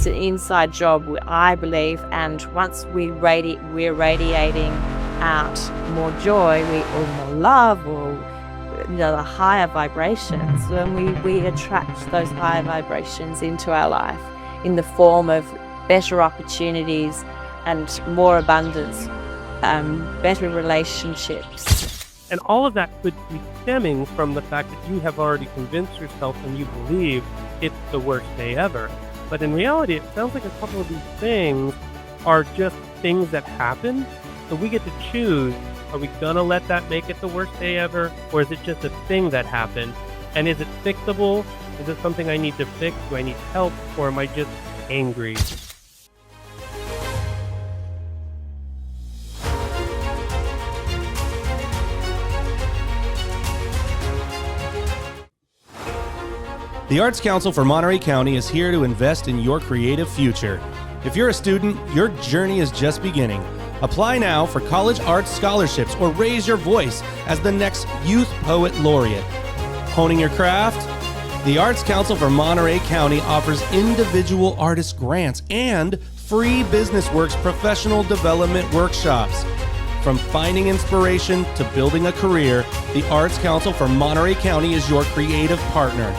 it's an inside job, I believe, and once we're radiating out more joy, or more love, or the higher vibrations, then we attract those higher vibrations into our life in the form of better opportunities and more abundance, better relationships. And all of that could be stemming from the fact that you have already convinced yourself and you believe it's the worst day ever. But in reality, it sounds like a couple of these things are just things that happen. So we get to choose, are we going to let that make it the worst day ever? Or is it just a thing that happened? And is it fixable? Is it something I need to fix? Do I need help? Or am I just angry? The Arts Council for Monterey County is here to invest in your creative future. If you're a student, your journey is just beginning. Apply now for college arts scholarships or raise your voice as the next Youth Poet Laureate. Honing your craft? The Arts Council for Monterey County offers individual artist grants and free BusinessWorks professional development workshops. From finding inspiration to building a career, the Arts Council for Monterey County is your creative partner.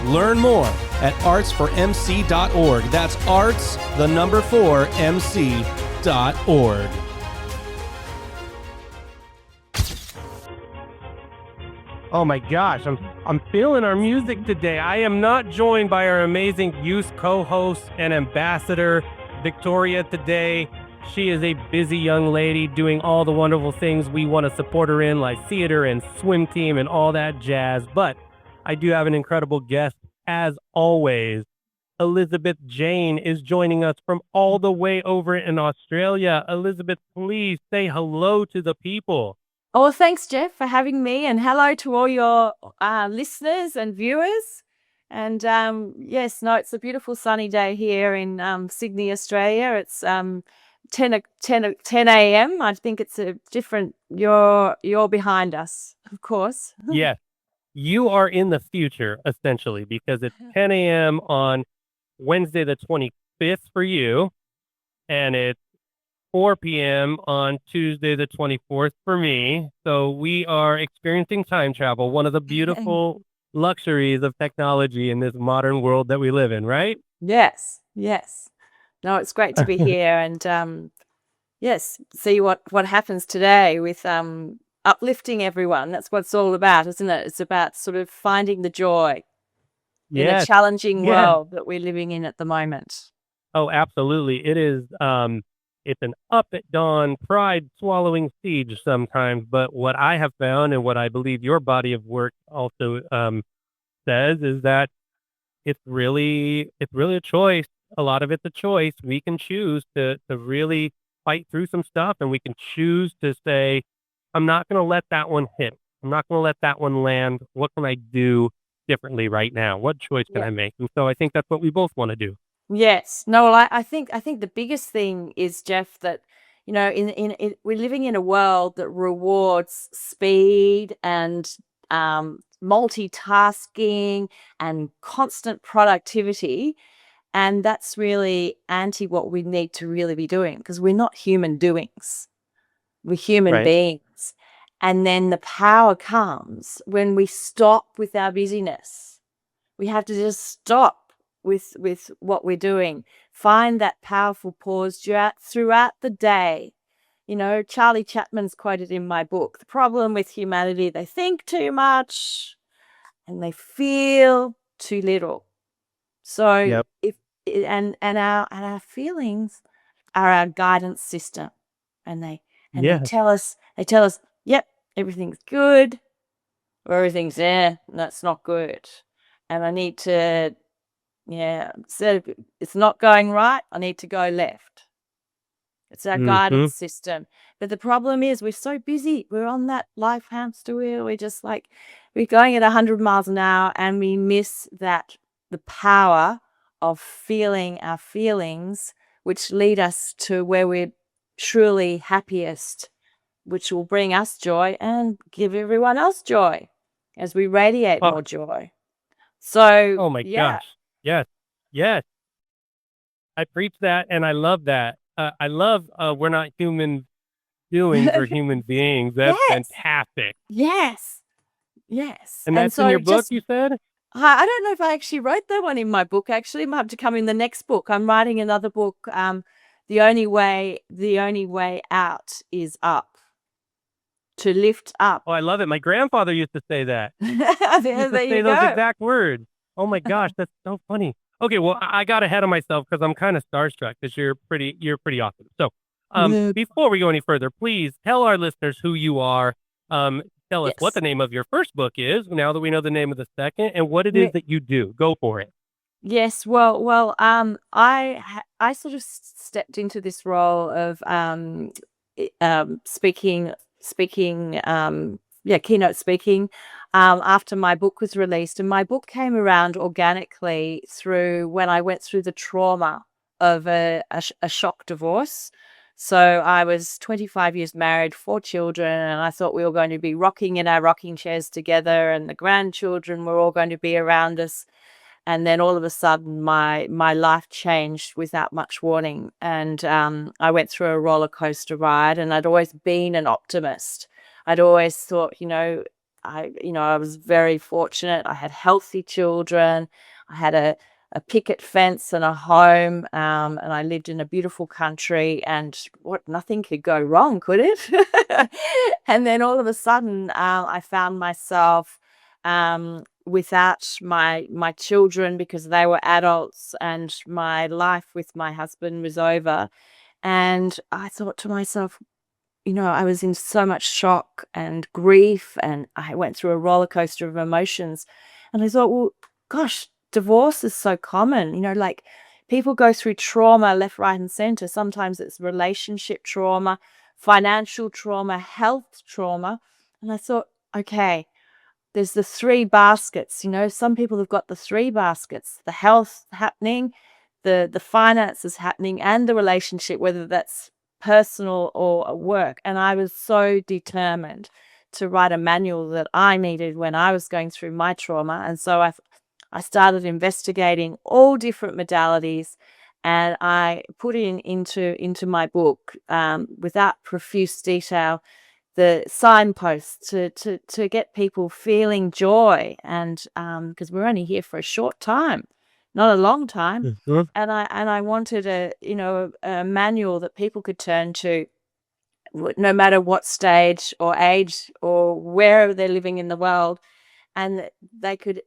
Learn more at arts4mc.org. That's arts4mc.org. Oh my gosh, I'm feeling our music today. I am not joined by our amazing youth co-host and ambassador, Victoria, today. She is a busy young lady doing all the wonderful things we want to support her in, like theater and swim team and all that jazz. But I do have an incredible guest, as always. Elizabeth Jane is joining us from all the way over in Australia. Elizabeth, please say hello to the people. Oh, thanks, Jeff, for having me, and hello to all your listeners and viewers. And yes, no, it's a beautiful sunny day here in Sydney, Australia. It's 10 a.m. I think it's a different. You're behind us, of course. Yes. You are in the future, essentially, because it's 10 a.m. on Wednesday the 25th for you, and it's 4 p.m. on Tuesday the 24th for me. So we are experiencing time travel, one of the beautiful luxuries of technology in this modern world that we live in, right? Yes. No, it's great to be here, and yes, see what happens today with uplifting everyone. That's what it's all about, isn't it? It's about sort of finding the joy in a challenging world that we're living in at the moment. Oh, absolutely. It is, it's an up at dawn, pride swallowing siege sometimes. But what I have found, and what I believe your body of work also says, is that it's really a choice. A lot of it's a choice. We can choose to really fight through some stuff, and we can choose to say, I'm not going to let that one hit. I'm not going to let that one land. What can I do differently right now? What choice can I make? And so I think that's what we both want to do. Yes. No, well, I think the biggest thing is, Jeff, that in we're living in a world that rewards speed and multitasking and constant productivity, and that's really anti what we need to really be doing, because we're not human doings. We're human beings. And then the power comes when we stop with our busyness. We have to just stop with what we're doing. Find that powerful pause throughout the day. Charlie Chapman's quoted in my book, the problem with humanity, they think too much and they feel too little. So our feelings are our guidance system, and they tell us, yep, everything's good, or everything's that's not good, and I need to, instead of it's not going right, I need to go left. It's our guidance system. But the problem is we're so busy. We're on that life hamster wheel. We're just like, we're going at 100 miles an hour, and we miss the power of feeling our feelings, which lead us to where we're truly happiest, which will bring us joy and give everyone else joy as we radiate more joy. So, oh my gosh. Yes. I preach that, and I love that. I love we're not human doings, we're human beings. That's Yes, fantastic. yes, yes. And And that's in so your book, just you said? I don't know if I actually wrote that one in my book. Actually, it might have to come in the next book. I'm writing another book. The only way out is up. To lift up. Oh, I love it. My grandfather used to say that. He used to There say you those go. exact words. Oh my gosh, that's so funny. Okay, well, I got ahead of myself because I'm kind of starstruck because you're pretty awesome. So, Yeah. before we go any further, please tell our listeners who you are. Tell us what Yes. the name of your first book is. Now that we know the name of the second, and what it is Ye- that you do. Go for it. Yes. I sort of stepped into this role of speaking, keynote speaking, after my book was released, and my book came around organically through when I went through the trauma of a shock divorce. So I was 25 years married, 4 children, and I thought we were going to be rocking in our rocking chairs together, and the grandchildren were all going to be around us. And then all of a sudden, my life changed without much warning, and I went through a roller coaster ride. And I'd always been an optimist. I'd always thought, I was very fortunate. I had healthy children. I had a picket fence and a home, and I lived in a beautiful country. And nothing could go wrong, could it? And then all of a sudden, I found myself without my children because they were adults, and my life with my husband was over. And I thought to myself, I was in so much shock and grief, and I went through a roller coaster of emotions. And I thought, well, gosh, divorce is so common. Like people go through trauma left, right, and center. Sometimes it's relationship trauma, financial trauma, health trauma. And I thought, okay, there's the three baskets. Some people have got the three baskets: the health happening, the finances happening, and the relationship, whether that's personal or at work. And I was so determined to write a manual that I needed when I was going through my trauma. And so I started investigating all different modalities, and I put into my book, without profuse detail, the signposts to get people feeling joy. And because we're only here for a short time, not a long time. Mhm. And I wanted a manual that people could turn to, no matter what stage or age or wherever they're living in the world, and that they could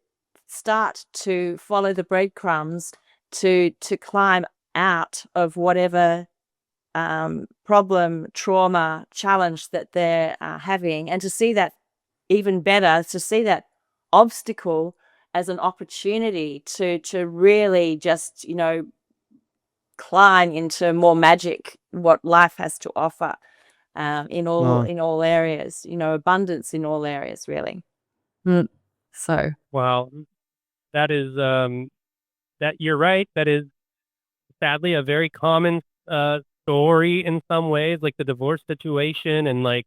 start to follow the breadcrumbs to climb out of whatever problem, trauma, challenge that they're having, and to see that, even better, to see that obstacle as an opportunity to really just climb into more magic, what life has to offer, in all areas, abundance in all areas, really. So Wow, that is that you're right. That is sadly a very common story in some ways, like the divorce situation, and like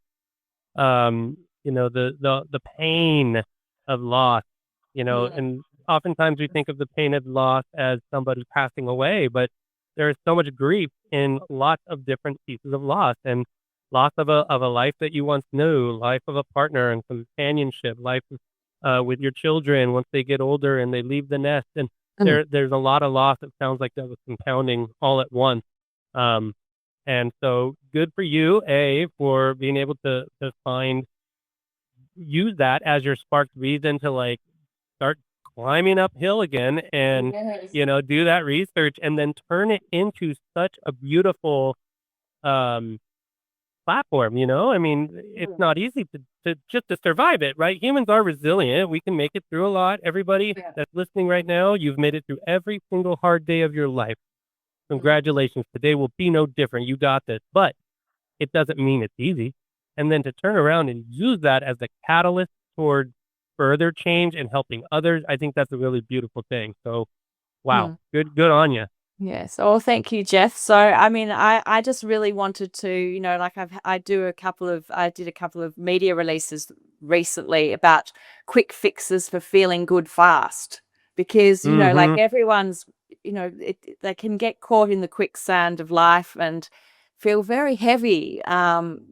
the pain of loss, mm, and oftentimes we think of the pain of loss as somebody passing away, but there is so much grief in lots of different pieces of loss, and loss of a life that you once knew, life of a partner and companionship, life with your children once they get older and they leave the nest, and mm, there's a lot of loss. It sounds like that was compounding all at once. Um, and so good for you, for being able to use that as your spark reason to like start climbing uphill again, and yes. do that research and then turn it into such a beautiful um platform. I mean, it's Mm, not easy to just to survive it, right? Humans are resilient. We can make it through a lot. Everybody yeah. that's listening right now, you've made it through every single hard day of your life. Mm, Congratulations. Today will be no different. You got this. But it doesn't mean it's easy. And then to turn around and use that as a catalyst toward further change and helping others, I think that's a really beautiful thing. So, wow, mm. good on you. Yes. Oh, thank you, Jeff. So, I mean, I just really wanted to, like I did a couple of media releases recently about quick fixes for feeling good fast, because, like Mm-hmm. everyone's they can get caught in the quicksand of life and feel very heavy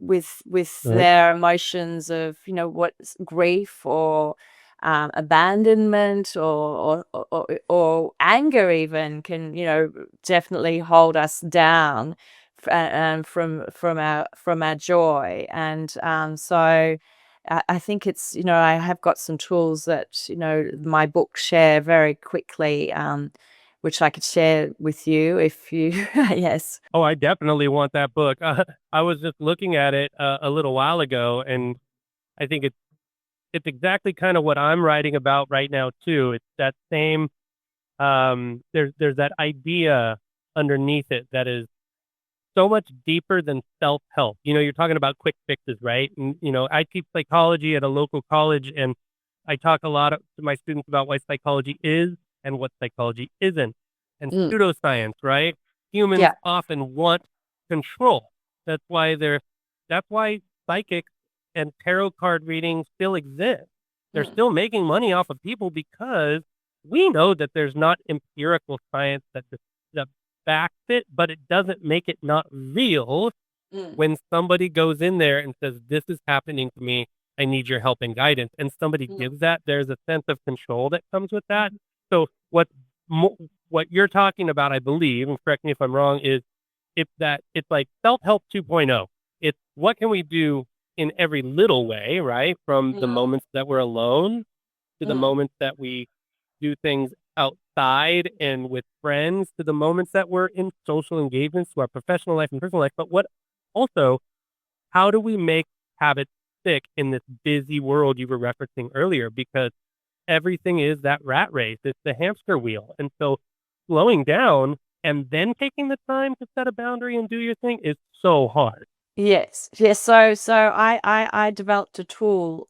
with Right. their emotions of what's grief or abandonment or anger even can definitely hold us down from our joy. And so I think it's I have got some tools that my book share very quickly, which I could share with you if you yes. Oh, I definitely want that book. I was just looking at it a little while ago, and I think it's exactly kind of what I'm writing about right now too. It's that same there's that idea underneath it that is so much deeper than self-help. You're talking about quick fixes, right? And I teach psychology at a local college, and I talk a lot to my students about what psychology is and what psychology isn't. And Mm, pseudoscience, right? Humans yeah. often want control. That's why that's why psychics and tarot card readings still exist. They're Mm, still making money off of people because we know that there's not empirical science that backs it, but it doesn't make it not real mm, when somebody goes in there and says, "This is happening to me. I need your help and guidance," and somebody mm, gives that, there's a sense of control that comes with that. So what you're talking about, I believe, and correct me if I'm wrong, is it's like self-help 2.0. It's what can we do in every little way, right? From the mm, moments that we're alone to the mm. moments that we do things outside and with friends to the moments that we're in social engagements to our professional life and personal life. But how do we make habits stick in this busy world you were referencing earlier? Because everything is that rat race. It's the hamster wheel. And so slowing down and then taking the time to set a boundary and do your thing is so hard. Yes, yes. So I developed a tool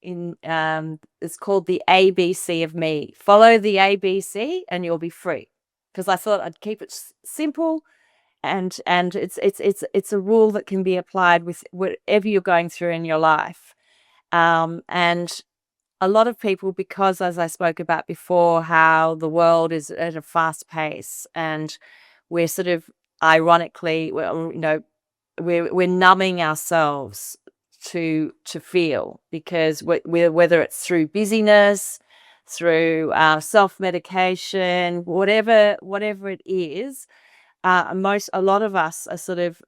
it's called the ABC of me. Follow the ABC and you'll be free. Because I thought I'd keep it simple, and it's a rule that can be applied with whatever you're going through in your life. And a lot of people, because as I spoke about before, how the world is at a fast pace, and we're sort of ironically, well, we're numbing ourselves to feel, because we're whether it's through busyness, through self-medication, whatever it is, a lot of us are sort of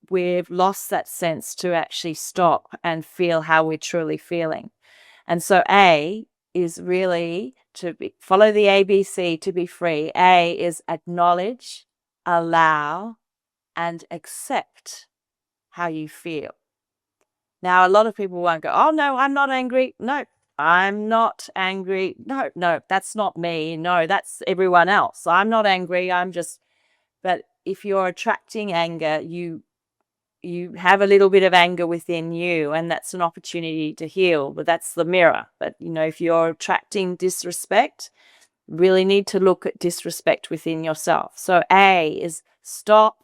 we've lost that sense to actually stop and feel how we're truly feeling. And so A is really follow the ABC to be free. A is acknowledge, allow, and accept how you feel. Now, a lot of people won't go, "Oh, no, I'm not angry." No, I'm not angry. No, no, that's not me. No, that's everyone else. I'm not angry. But if you're attracting anger, you have a little bit of anger within you, and that's an opportunity to heal, but that's the mirror. But if you're attracting disrespect, really need to look at disrespect within yourself. So A is stop.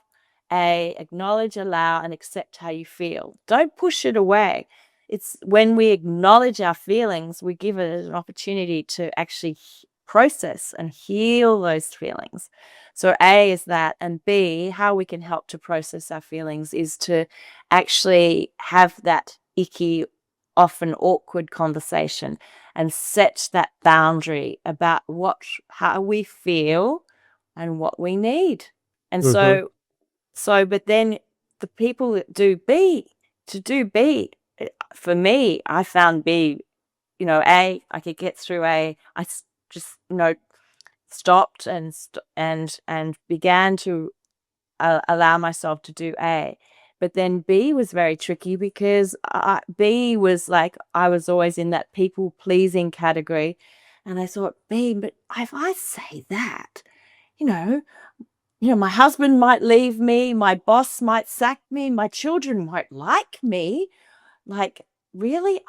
A, acknowledge, allow, and accept how you feel. Don't push it away. It's when we acknowledge our feelings, we give it an opportunity to actually process and heal those feelings. So A is that, and B, how we can help to process our feelings is to actually have that icky, often awkward conversation and set that boundary about how we feel and what we need. And Mm-hmm. but then the people that do B, for me, I found B, A, I could get through A. Just, stopped and began to allow myself to do A. But then B was very tricky, because B was like, I was always in that people pleasing category. And I thought, B, but if I say that, you know, my husband might leave me, my boss might sack me, my children won't like me. Like, really?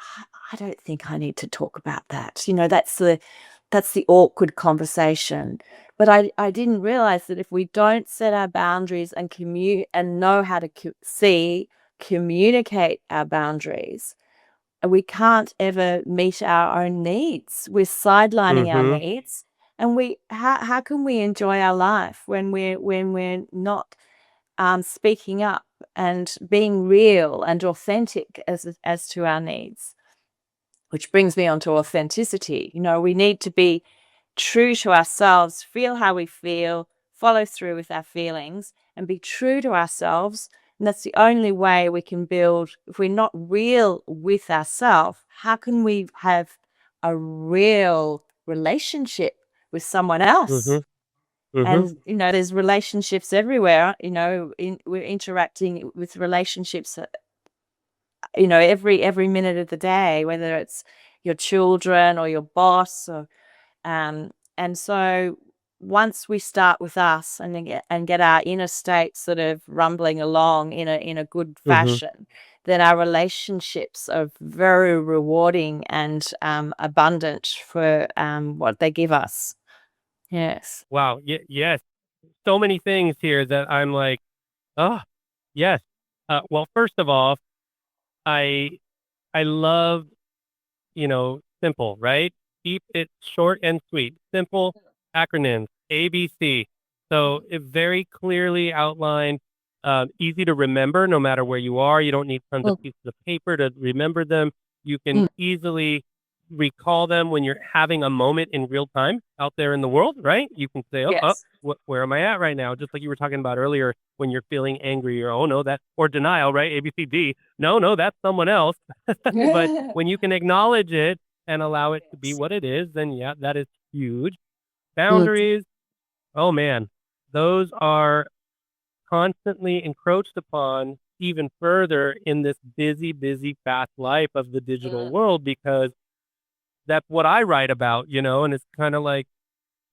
I don't think I need to talk about that. That's the awkward conversation. But I didn't realize that if we don't set our boundaries and and know how to communicate our boundaries, we can't ever meet our own needs. We're sidelining our Mm-hmm. needs, And how can we enjoy our life when we're not speaking up and being real and authentic as to our needs? Which brings me on to authenticity. We need to be true to ourselves, feel how we feel, follow through with our feelings, and be true to ourselves. And that's the only way we can build. If we're not real with ourselves, how can we have a real relationship with someone else? Mhm. Mhm. And there's relationships everywhere. We're interacting with relationships every minute of the day, whether it's your children or your boss, or and so once we start with us and then get our inner state sort of rumbling along in a good Mhm. fashion, then our relationships are very rewarding and abundant for what they give us. Yes. Wow. Yes. So many things here that I'm like, oh, yes. Well, first of all, I I love, simple, right? Keep it short and sweet. Simple acronyms, ABC. So it very clearly outlined, easy to remember no matter where you are. You don't need tons of Mm, pieces of paper to remember them. You can mm, easily recall them when you're having a moment in real time out there in the world, right? You can say, yes. where am I at right now? Just like you were talking about earlier when you're feeling angry or, oh, no, or denial, right? ABCD. No, that's someone else. But when you can acknowledge it and allow it to be Yes. what it is, then yeah, that is huge. Mm, Boundaries, oh man, those are constantly encroached upon even further in this busy, busy, fast life of the digital mm, world because that's what I write about, and it's kind of like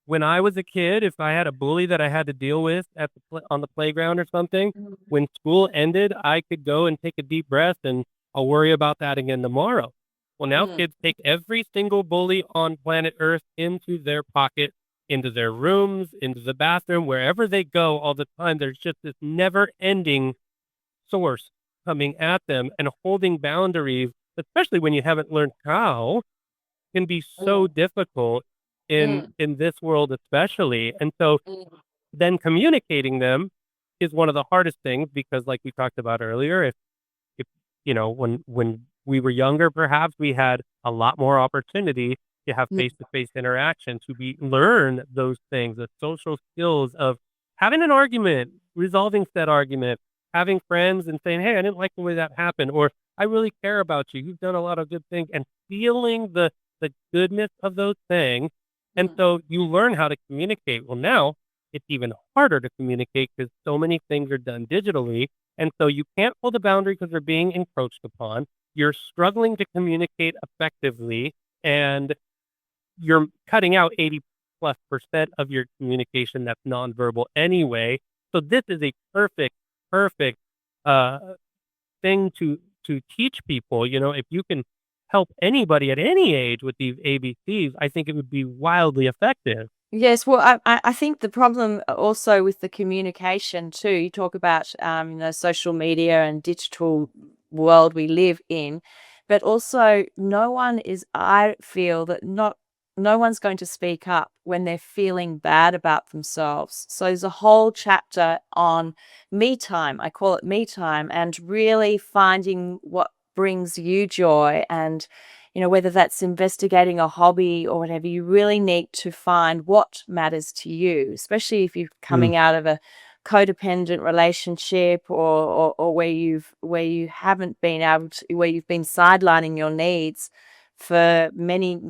when I was a kid, if I had a bully that I had to deal with on the playground or something, mm, when school ended, I could go and take a deep breath and I'll worry about that again tomorrow. Well, now mm, kids take every single bully on planet Earth into their pocket, into their rooms, into the bathroom, wherever they go all the time. There's just this never ending source coming at them and holding boundaries, especially when you haven't learned how can be so mm, difficult in mm, in this world especially. And so mm, then communicating them is one of the hardest things because like we talked about earlier, if when we were younger, perhaps we had a lot more opportunity to have mm, face-to-face interaction, to be learn those things, the social skills of having an argument, resolving said argument, having friends and saying, "Hey, I didn't like the way that happened," or "I really care about you. You've done a lot of good things," and feeling the goodness of those things. And mm. so you learn how to communicate. Well, now it's even harder to communicate because so many things are done digitally and so you can't hold a boundary because they're being encroached upon. You're struggling to communicate effectively and you're cutting out 80+% of your communication that's nonverbal anyway. So this is a perfect uh, thing to teach people. If you can help anybody at any age with these ABCs, I think it would be wildly effective. Yes, well, I think the problem also with the communication too, you talk about social media and digital world we live in, but also I feel that no one's going to speak up when they're feeling bad about themselves. So there's a whole chapter on me time. I call it me time, and really finding what brings you joy, and whether that's investigating a hobby or whatever, you really need to find what matters to you, especially if you're Mm, coming out of a codependent relationship, or where you haven't been able to, where you've been sidelining your needs for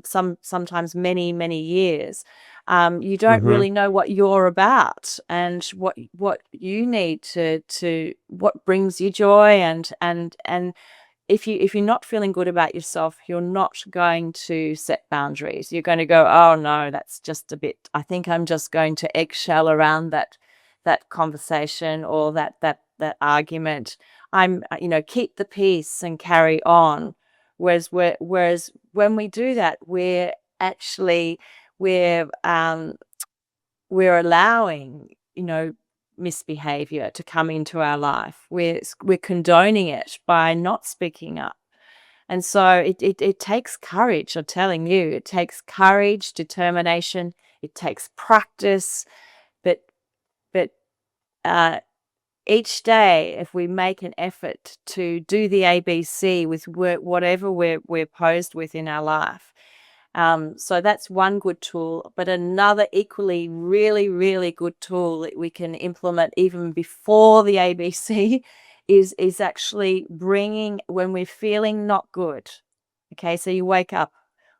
sometimes many years. You don't mhm, really know what you're about and what you need what brings you joy, and if you're not feeling good about yourself, you're not going to set boundaries. You're going to go, "Oh no, that's just a bit. I think I'm just going to eggshell around that conversation or that argument. Keep the peace and carry on." Whereas when we do that, actually we're we're allowing, misbehavior to come into our life. We're condoning it by not speaking up. And so it takes courage, I'm telling you. It takes courage, determination. It takes practice, but each day, if we make an effort to do the ABC with whatever we're posed with in our life, so that's one good tool. But another equally really, really good tool that we can implement even before the ABC is actually bringing when we're feeling not good. Okay, so you wake up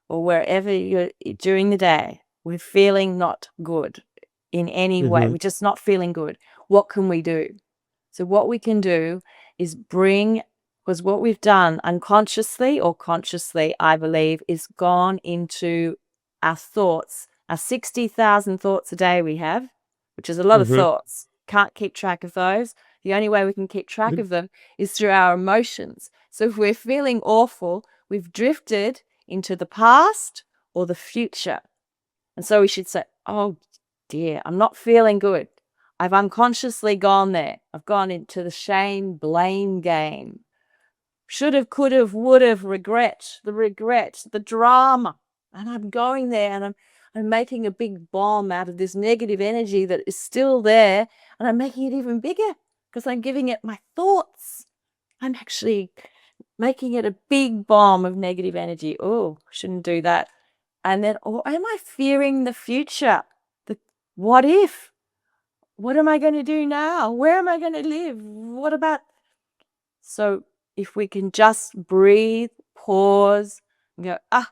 or wherever you're during the day, we're feeling not good in any way. Mm-hmm. We're just not feeling good. What can we do? So what we can do is because what we've done unconsciously or consciously, I believe, is gone into our thoughts, our 60,000 thoughts a day we have, which is a lot of Mm-hmm. thoughts. Can't keep track of those. The only way we can keep track of them is through our emotions. So if we're feeling awful, we've drifted into the past or the future. And so we should say, oh dear, I'm not feeling good. I've unconsciously gone there. I've gone into the shame, blame game. Should have, could have, would have, regret, the drama. And I'm going there and I'm making a big bomb out of this negative energy that is still there. And I'm making it even bigger because I'm giving it my thoughts. I'm actually making it a big bomb of negative energy. Oh, shouldn't do that. And then, or am I fearing the future? The what if? What am I going to do now? Where am I going to live? What about? So if we can just breathe, pause, and go, I'm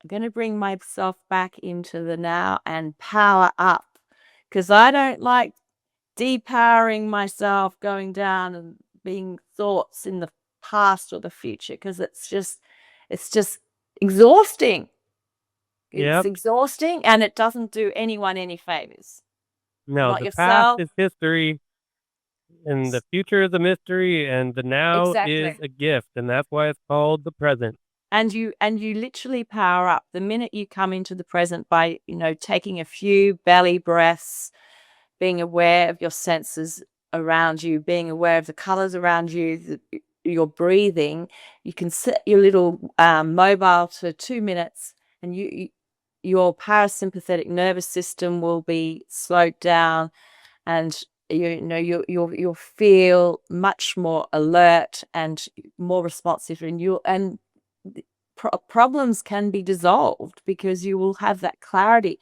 going to bring myself back into the now and power up. Because I don't like depowering myself, going down and being thoughts in the past or the future, because it's just exhausting. It's Yep. exhausting and it doesn't do anyone any favors. No, Not the past yourself. is history, and the future is a mystery, and the now is Exactly. a gift, and that's why it's called the present. And you literally power up the minute you come into the present by, taking a few belly breaths, being aware of your senses around you, being aware of the colors around you, your breathing. You can set your little mobile to 2 minutes, and your parasympathetic nervous system will be slowed down, and you'll feel much more alert and more responsive, and problems can be dissolved because you will have that clarity.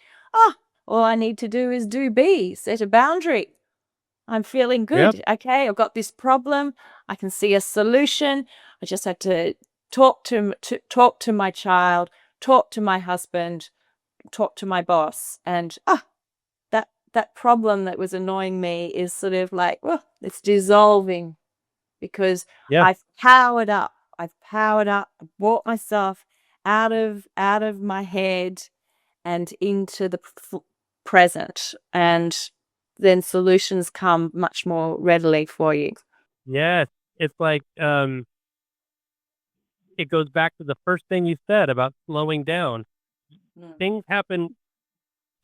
All I need to do is do B, set a boundary. I'm feeling Yep. good. Okay, I've got this problem. I can see a solution. I just had to talk to my child, talk to my husband, talk to my boss, and that problem that was annoying me is sort of like, well, it's dissolving because Yeah. I've powered up. I've brought myself out of my head and into the present, and then solutions come much more readily for you. Yes. It's like it goes back to the first thing you said about slowing down. Mm. Things happen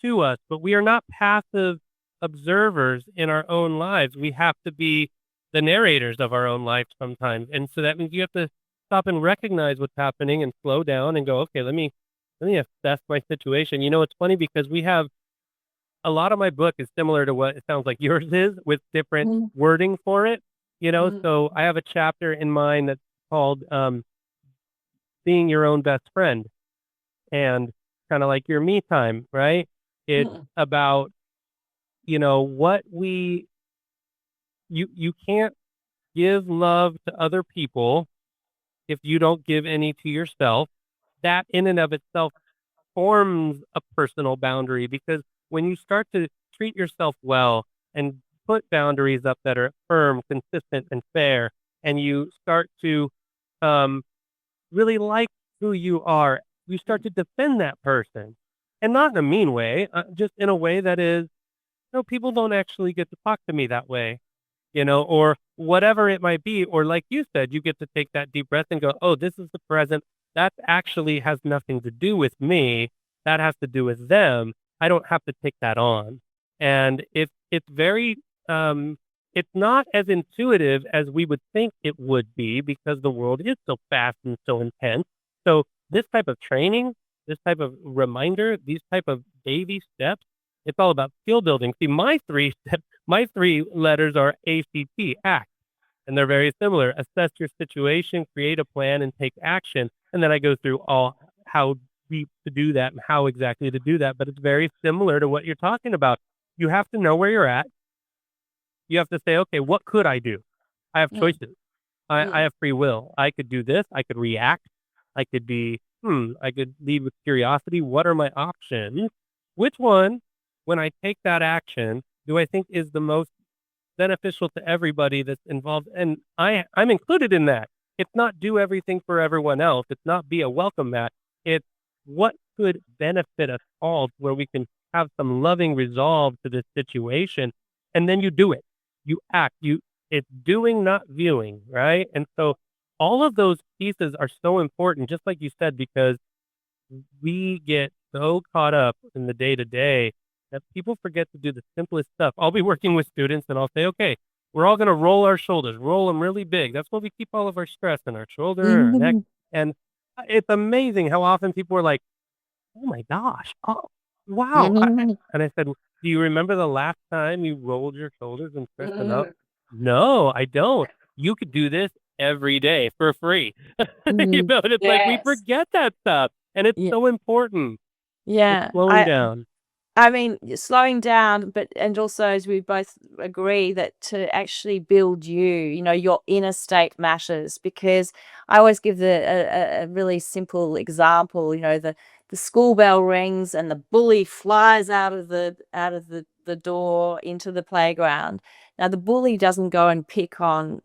to us, but we are not passive observers in our own lives. We have to be the narrators of our own life sometimes. And so that means you have to stop and recognize what's happening and slow down and go, okay, let me assess my situation. It's funny because we have a lot of my book is similar to what it sounds like yours is with different Mm. wording for it. Mm. So I have a chapter in mine that's called being your own best friend, and kind of like your me time, right? It's Mm. about, what you can't give love to other people if you don't give any to yourself. That in and of itself forms a personal boundary, because when you start to treat yourself well and put boundaries up that are firm, consistent, and fair, and you start to um, really like who you are, you start to defend that person, and not in a mean way, just in a way that is, people don't actually get to talk to me that way, or whatever it might be. Or like you said, you get to take that deep breath and go, oh, this is the present. That actually has nothing to do with me. That has to do with them. I don't have to take that on. And it's very, it's not as intuitive as we would think it would be, because the world is so fast and so intense. So this type of training, this type of reminder, these type of baby steps. It's all about skill building. See, my three letters are ACT, act, and they're very similar. Assess your situation, create a plan, and take action. And then I go through all how deep to do that and how exactly to do that. But it's very similar to what you're talking about. You have to know where you're at. You have to say, okay, what could I do? I have Mm, choices. I mm, have free will. I could do this. I could react. I could be, I could lead with curiosity. What are my options? Which one, when I take that action, do I think is the most beneficial to everybody that's involved? And I'm included in that. It's not do everything for everyone else. It's not be a welcome mat. It's what could benefit us all where we can have some loving resolve to this situation. And then you do it. You act. It's doing, not viewing, right? And so all of those pieces are so important, just like you said, because we get so caught up in the day to day that people forget to do the simplest stuff. I'll be working with students and I'll say, okay, we're all going to roll our shoulders, roll them really big. That's where we keep all of our stress in our shoulder and our neck. mm, And it's amazing how often people are like, oh my gosh, oh, wow. mm, And I said, do you remember the last time you rolled your shoulders and stressed them out? mm, No, I don't. You could do this every day for free. mm. And it's like we Yes. forget that stuff. And it's Yeah. so important. It's Yeah. slowing down. I mean, slowing down, but and also as we both agree that to actually build your inner state matters because I always give a really simple example. The school bell rings and the bully flies out of the door into the playground. Now the bully doesn't go and pick on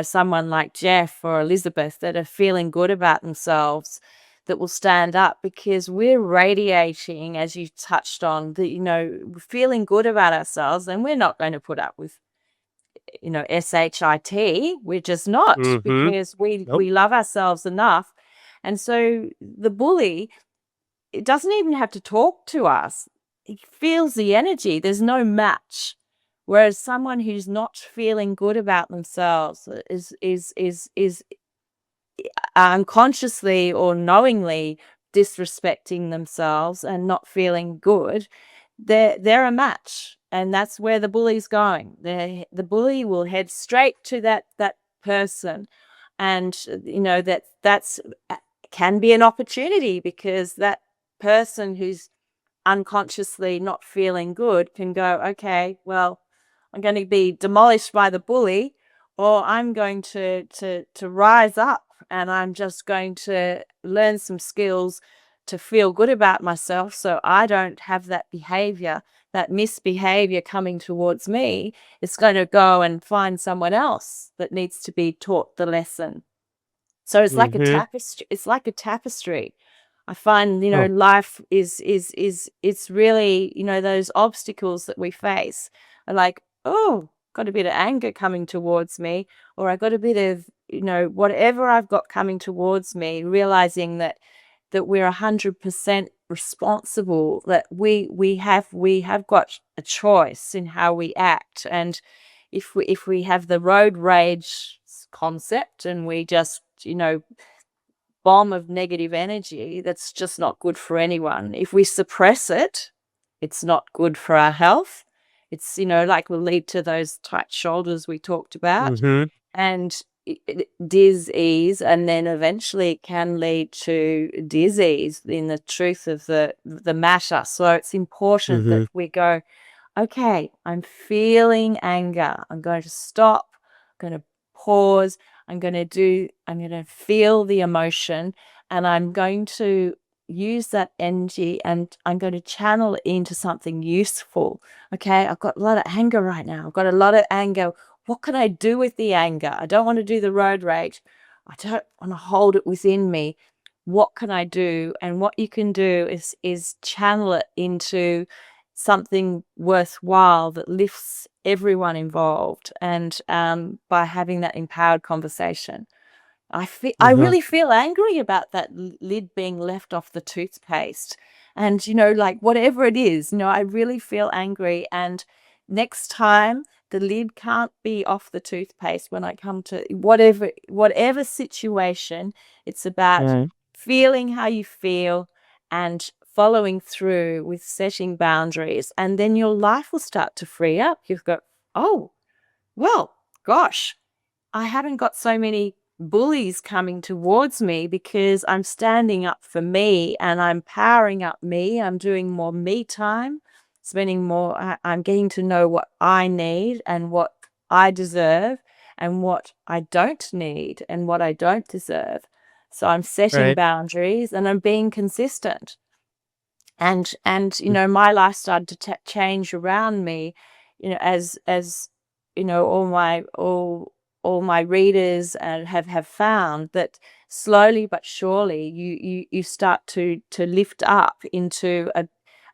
someone like Jeff or Elizabeth that are feeling good about themselves that will stand up because we're radiating, as you touched on, feeling good about ourselves, and we're not going to put up with, SHIT. We're just not Mm-hmm. because we Nope. we love ourselves enough. And so the bully, it doesn't even have to talk to us. He feels the energy. There's no match. Whereas someone who's not feeling good about themselves is unconsciously or knowingly disrespecting themselves and not feeling good, they're a match, and that's where the bully's going. The bully will head straight to that person, and that's can be an opportunity because that person who's unconsciously not feeling good can go, okay, well, I'm going to be demolished by the bully, or I'm going to rise up and I'm just going to learn some skills to feel good about myself so I don't have that behavior, that misbehavior coming towards me. It's going to go and find someone else that needs to be taught the lesson. So it's like a Mm-hmm. tapestry. It's like a tapestry. I find, Oh. life is it's really, those obstacles that we face are like, oh, got a bit of anger coming towards me, or I got a bit of, whatever I've got coming towards me, realizing that we're 100% responsible, that we have got a choice in how we act. And if we have the road rage concept and we just bomb of negative energy, that's just not good for anyone. If we suppress it, it's not good for our health. It's like will lead to those tight shoulders we talked about, Mm-hmm. and dis-ease, and then eventually it can lead to disease in the truth of the matter. So it's important Mm-hmm. that we go, okay, I'm feeling anger. I'm going to stop. I'm going to pause. I'm going to feel the emotion, and I'm going to use that energy and I'm going to channel it into something useful. Okay, I've got a lot of anger right now. I've got a lot of anger. What can I do with the anger? I don't want to do the road rage. I don't want to hold it within me. What can I do? And what you can do is channel it into something worthwhile that lifts everyone involved, and by having that empowered conversation. I Uh-huh. really feel angry about that lid being left off the toothpaste, and like whatever it is, I really feel angry, and next time the lid can't be off the toothpaste when I come to whatever situation. It's about Mm. feeling how you feel and following through with setting boundaries, and then your life will start to free up. You've got, oh, well, gosh, I haven't got so many bullies coming towards me because I'm standing up for me and I'm powering up me. I'm doing more me time, spending more. I'm getting to know what I need and what I deserve and what I don't need and what I don't deserve. So I'm setting Right. boundaries and I'm being consistent. And my life started to change around me, as all my readers and have found that slowly but surely you start to lift up into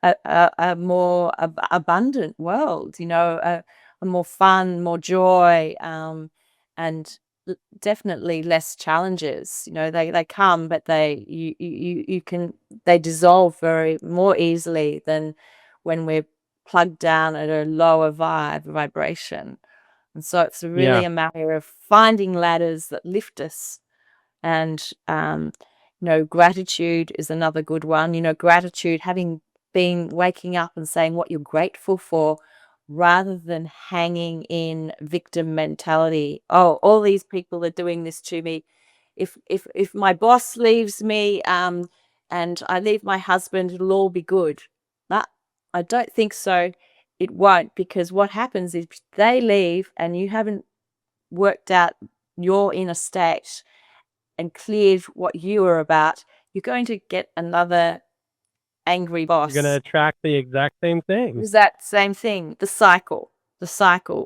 a more abundant world, a more fun, more joy, and definitely less challenges. They come, but they dissolve very more easily than when we're plugged down at a lower vibration. And so it's Yeah. really a matter of finding ladders that lift us. And gratitude is another good one. Gratitude, having been waking up and saying what you're grateful for, rather than hanging in victim mentality. Oh, all these people are doing this to me. If my boss leaves me, and I leave my husband, it'll all be good. Nah, I don't think so. It won't, because what happens is they leave and you haven't worked out your inner state and cleared what you are about, you're going to get another angry You're boss. going to attract the exact same thing. Is that same thing, the cycle.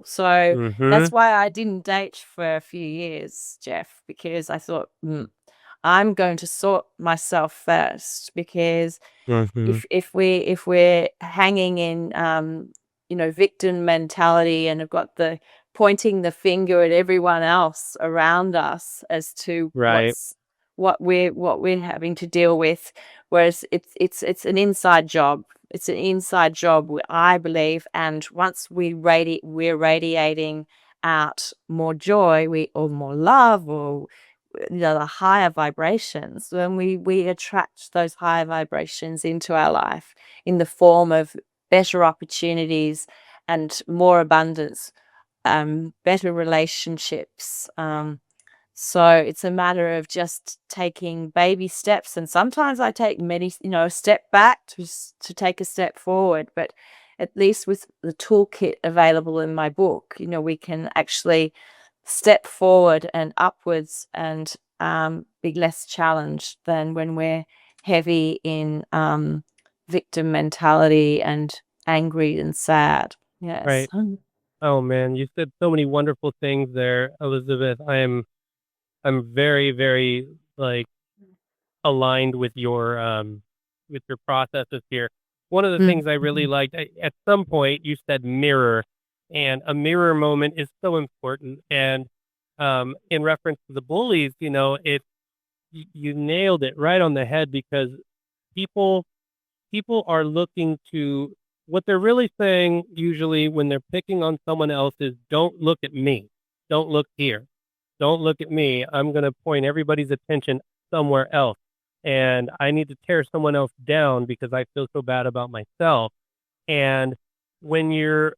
So that's why I didn't date for a few years, Jeff, because I thought, I'm going to sort myself first, because if we're hanging in victim mentality and have got the pointing the finger at everyone else around us as to Right. what we're having to deal with, whereas it's an inside job. It's an inside job, I believe, and once we're radiating out more joy, or more love, or the higher vibrations, when we attract those higher vibrations into our life in the form of better opportunities and more abundance, better relationships. So it's a matter of just taking baby steps, and sometimes I take a step back to take a step forward. But at least with the toolkit available in my book, we can actually step forward and upwards and be less challenged than when we're heavy in victim mentality and angry and sad. Yes. Right. Oh man, you said so many wonderful things there, Elizabeth. I'm very, very like aligned with your processes here. One of the things I really liked, at some point you said mirror, and a mirror moment is so important. And in reference to the bullies, you nailed it right on the head, because people are looking to, what they're really saying usually when they're picking on someone else is, don't look at me. Don't look here. Don't look at me. I'm going to point everybody's attention somewhere else. And I need to tear someone else down because I feel so bad about myself. And when there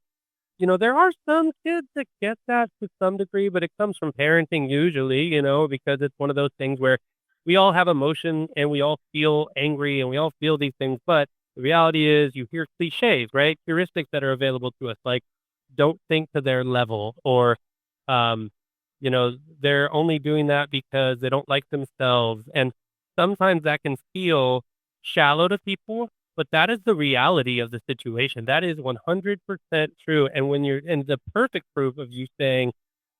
are some kids that get that to some degree, but it comes from parenting usually, because it's one of those things where we all have emotion and we all feel angry and we all feel these things. But the reality is, you hear cliches, right? Heuristics that are available to us, like don't think to their level, or, they're only doing that because they don't like themselves. And sometimes that can feel shallow to people, but that is the reality of the situation. That is 100% true. And and the perfect proof of you saying,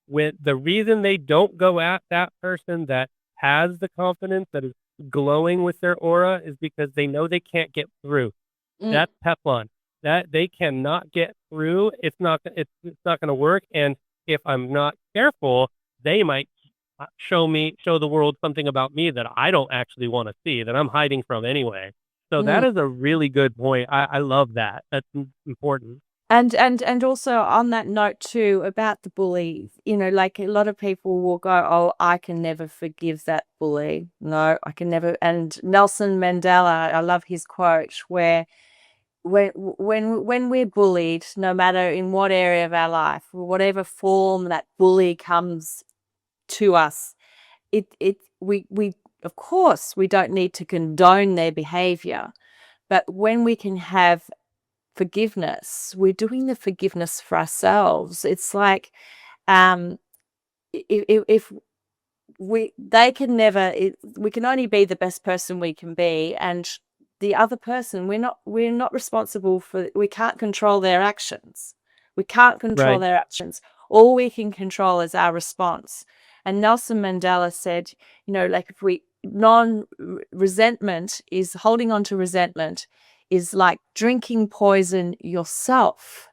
when the reason they don't go at that person that has the confidence, that is glowing with their aura, is because they know they can't get through. That's Teflon. That they cannot get through. It's not going to work. And if I'm not careful, they might show the world something about me that I don't actually want to see, that I'm hiding from anyway. So that is a really good point. I love that. That's important. And also on that note too about the bully, like a lot of people will go, "Oh, I can never forgive that bully. No, I can never." And Nelson Mandela, I love his quote where when we're bullied, no matter in what area of our life, whatever form that bully comes to us, we of course we don't need to condone their behavior, but when we can have forgiveness, we're doing the forgiveness for ourselves. It's like, um if we they can never we can only be the best person we can be, and the other person, we're not responsible for, we can't control their actions. We can't control Right. their actions. All we can control is our response. And Nelson Mandela said, like, if we non resentment is holding on to resentment is like drinking poison yourself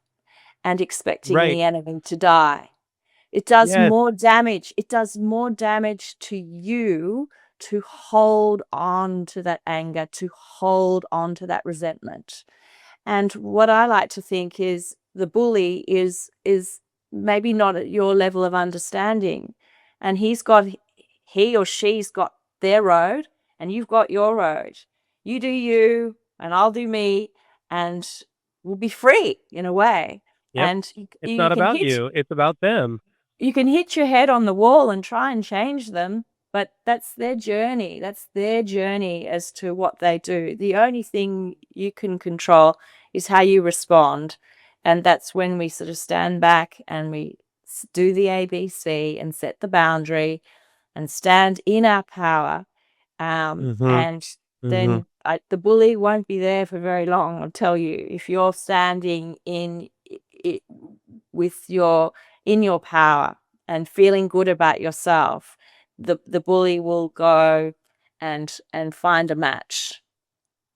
and expecting Right. the enemy to die. It does Yes. more damage. It does more damage to you to hold on to that anger, to hold on to that resentment. And what I like to think is the bully is maybe not at your level of understanding. And he or she's got their road and you've got your road. You do you and I'll do me, and we'll be free in a way. Yep. And It's you not can about hit you. It's about them. you can hit your head on the wall and try and change them, but that's their journey. That's their journey as to what they do. The only thing you can control is how you respond. And that's when we sort of stand back and we do the ABC and set the boundary and stand in our power. Mhm. And Mhm. then the bully won't be there for very long, I'll tell you. If you're standing it, with in your power and feeling good about yourself, the bully will go and find a match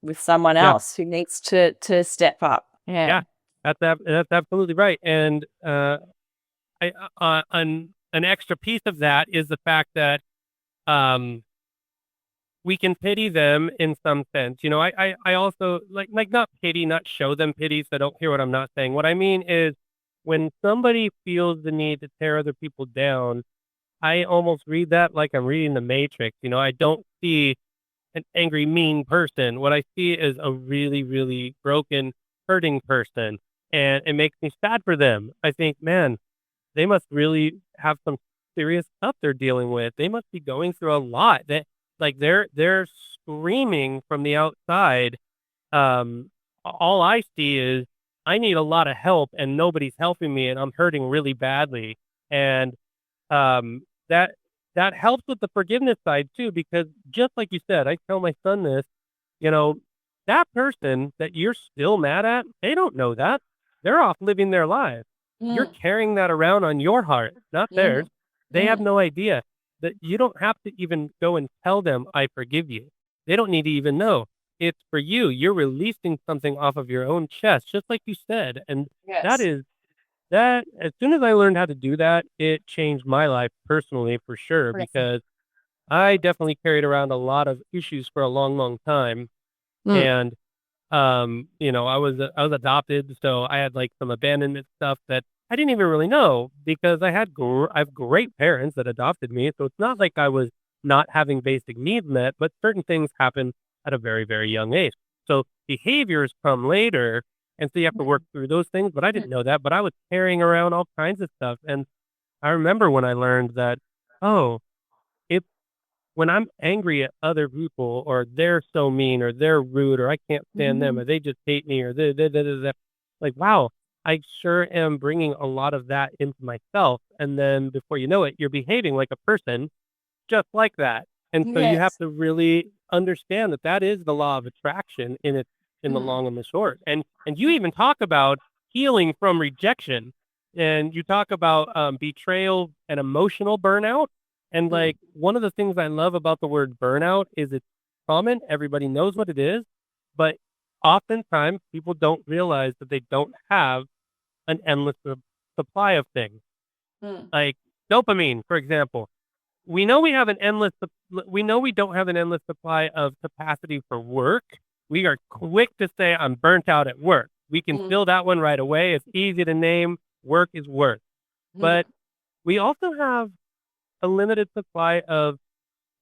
with someone Yeah. else who needs to step up. Yeah. Yeah. That's absolutely right. And I an extra piece of that is the fact that um we can pity them in some sense. I also like not pity, not show them pity, so don't hear what I'm not saying. What I mean is when somebody feels the need to tear other people down, I almost read that like I'm reading the Matrix. I don't see an angry, mean person. What I see is a really, really broken, hurting person. And it makes me sad for them. I think, man, they must really have some serious stuff they're dealing with. They must be going through a lot. That like they're screaming from the outside. All I see is I need a lot of help and nobody's helping me and I'm hurting really badly. And um, that that helps with the forgiveness side too, because just like you said, I tell my son this, you know, that person that you're still mad at, they don't know that. They're off living their lives. You're Mm, carrying that around on your heart, not theirs. mm, They have mm. no idea that you don't have to even go and tell them, I forgive you. They don't need to even know. It's for you. You're releasing something off of your own chest, just like you said. And that Yes. is that as soon as I learned how to do that, it changed my life personally for sure, Wonderful. because I definitely carried around a lot of issues for a long, long time. Mm, And I was adopted, so I had like some abandonment stuff that I didn't even really know because I have great parents that adopted me. So it's not like I was not having basic needs met, but certain things happen at a very, very young age. So behaviors come later, and so you have to work mm, through those things. But I mm, didn't know that. But I was carrying around all kinds of stuff, and I remember when I learned that, oh, it when I'm angry at other people or they're so mean or they're rude or I can't stand them mhm. or they just hate me or like, wow, I sure am bringing a lot of that into myself. And then before you know it, you're behaving like a person just like that. And so you have Yes. to really understand that that is the law of attraction in the Mm, long and the short. And you even talk about healing from rejection, and you talk about betrayal and emotional burnout. And mm, like one of the things I love about the word burnout is it's common. Everybody knows what it is, but oftentimes people don't realize that they don't have an endless supply of things mm, like dopamine, for example. We know we don't have an endless supply of capacity for work. We are quick to say I'm burnt out at work. We can fill that one right away. It's easy to name. Work is work. But we also have a limited supply of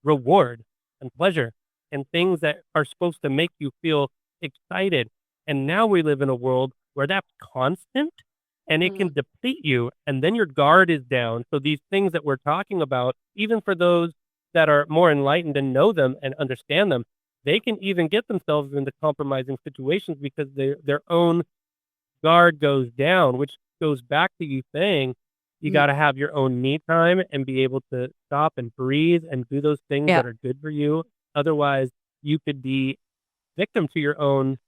reward and pleasure and things that are supposed to make you feel excited. And now we live in a world where that's constant and it can deplete you. And then your guard is down. So these things that we're talking about, even for those that are more enlightened and know them and understand them, they can even get themselves into compromising situations because their own guard goes down, which goes back to you saying you got to have your own me time and be able to stop and breathe and do those things that are good for you. Otherwise, you could be victim to your own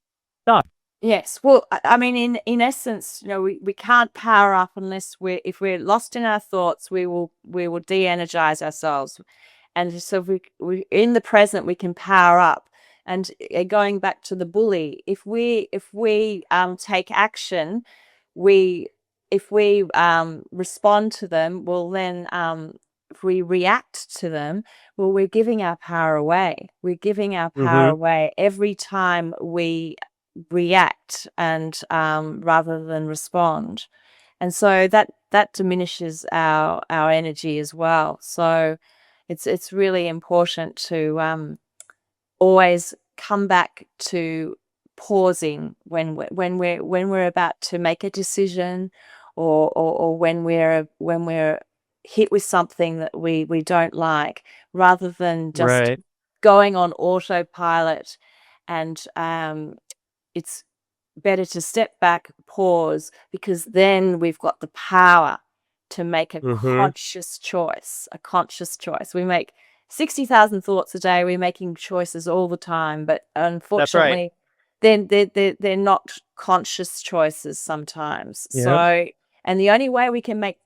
stuff. Yes. Well, I mean, in essence, we can't power up unless if we're lost in our thoughts, we will de-energize ourselves. And so if we in the present, we can power up. And going back to the bully, if we take action, if we respond to them, well then if we react to them, well, we're giving our power away. We're giving our power away every time we react and rather than respond. And so that diminishes our energy as well. So it's really important to always come back to pausing when we're about to make a decision, or when we're hit with something that we don't like, rather than just going on autopilot. And it's better to step back, pause, because then we've got the power to make a conscious choice. We make 60,000 thoughts a day. We're making choices all the time, but unfortunately, they're not conscious choices sometimes. So, and the only way we can make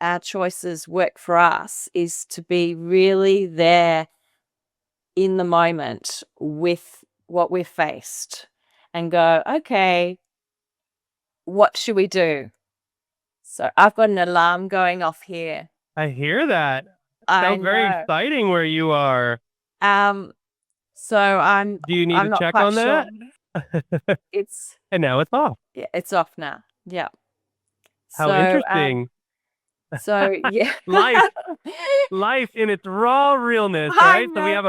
our choices work for us is to be really there in the moment with what we're faced and go, okay, what should we do? So I've got an alarm going off here. I hear that. Sounds very exciting where you are. So I'm. Do you need to check on that? It's. And now it's off. Yeah, it's off now. Yeah. How interesting. So yeah, life in its raw realness, right? So we have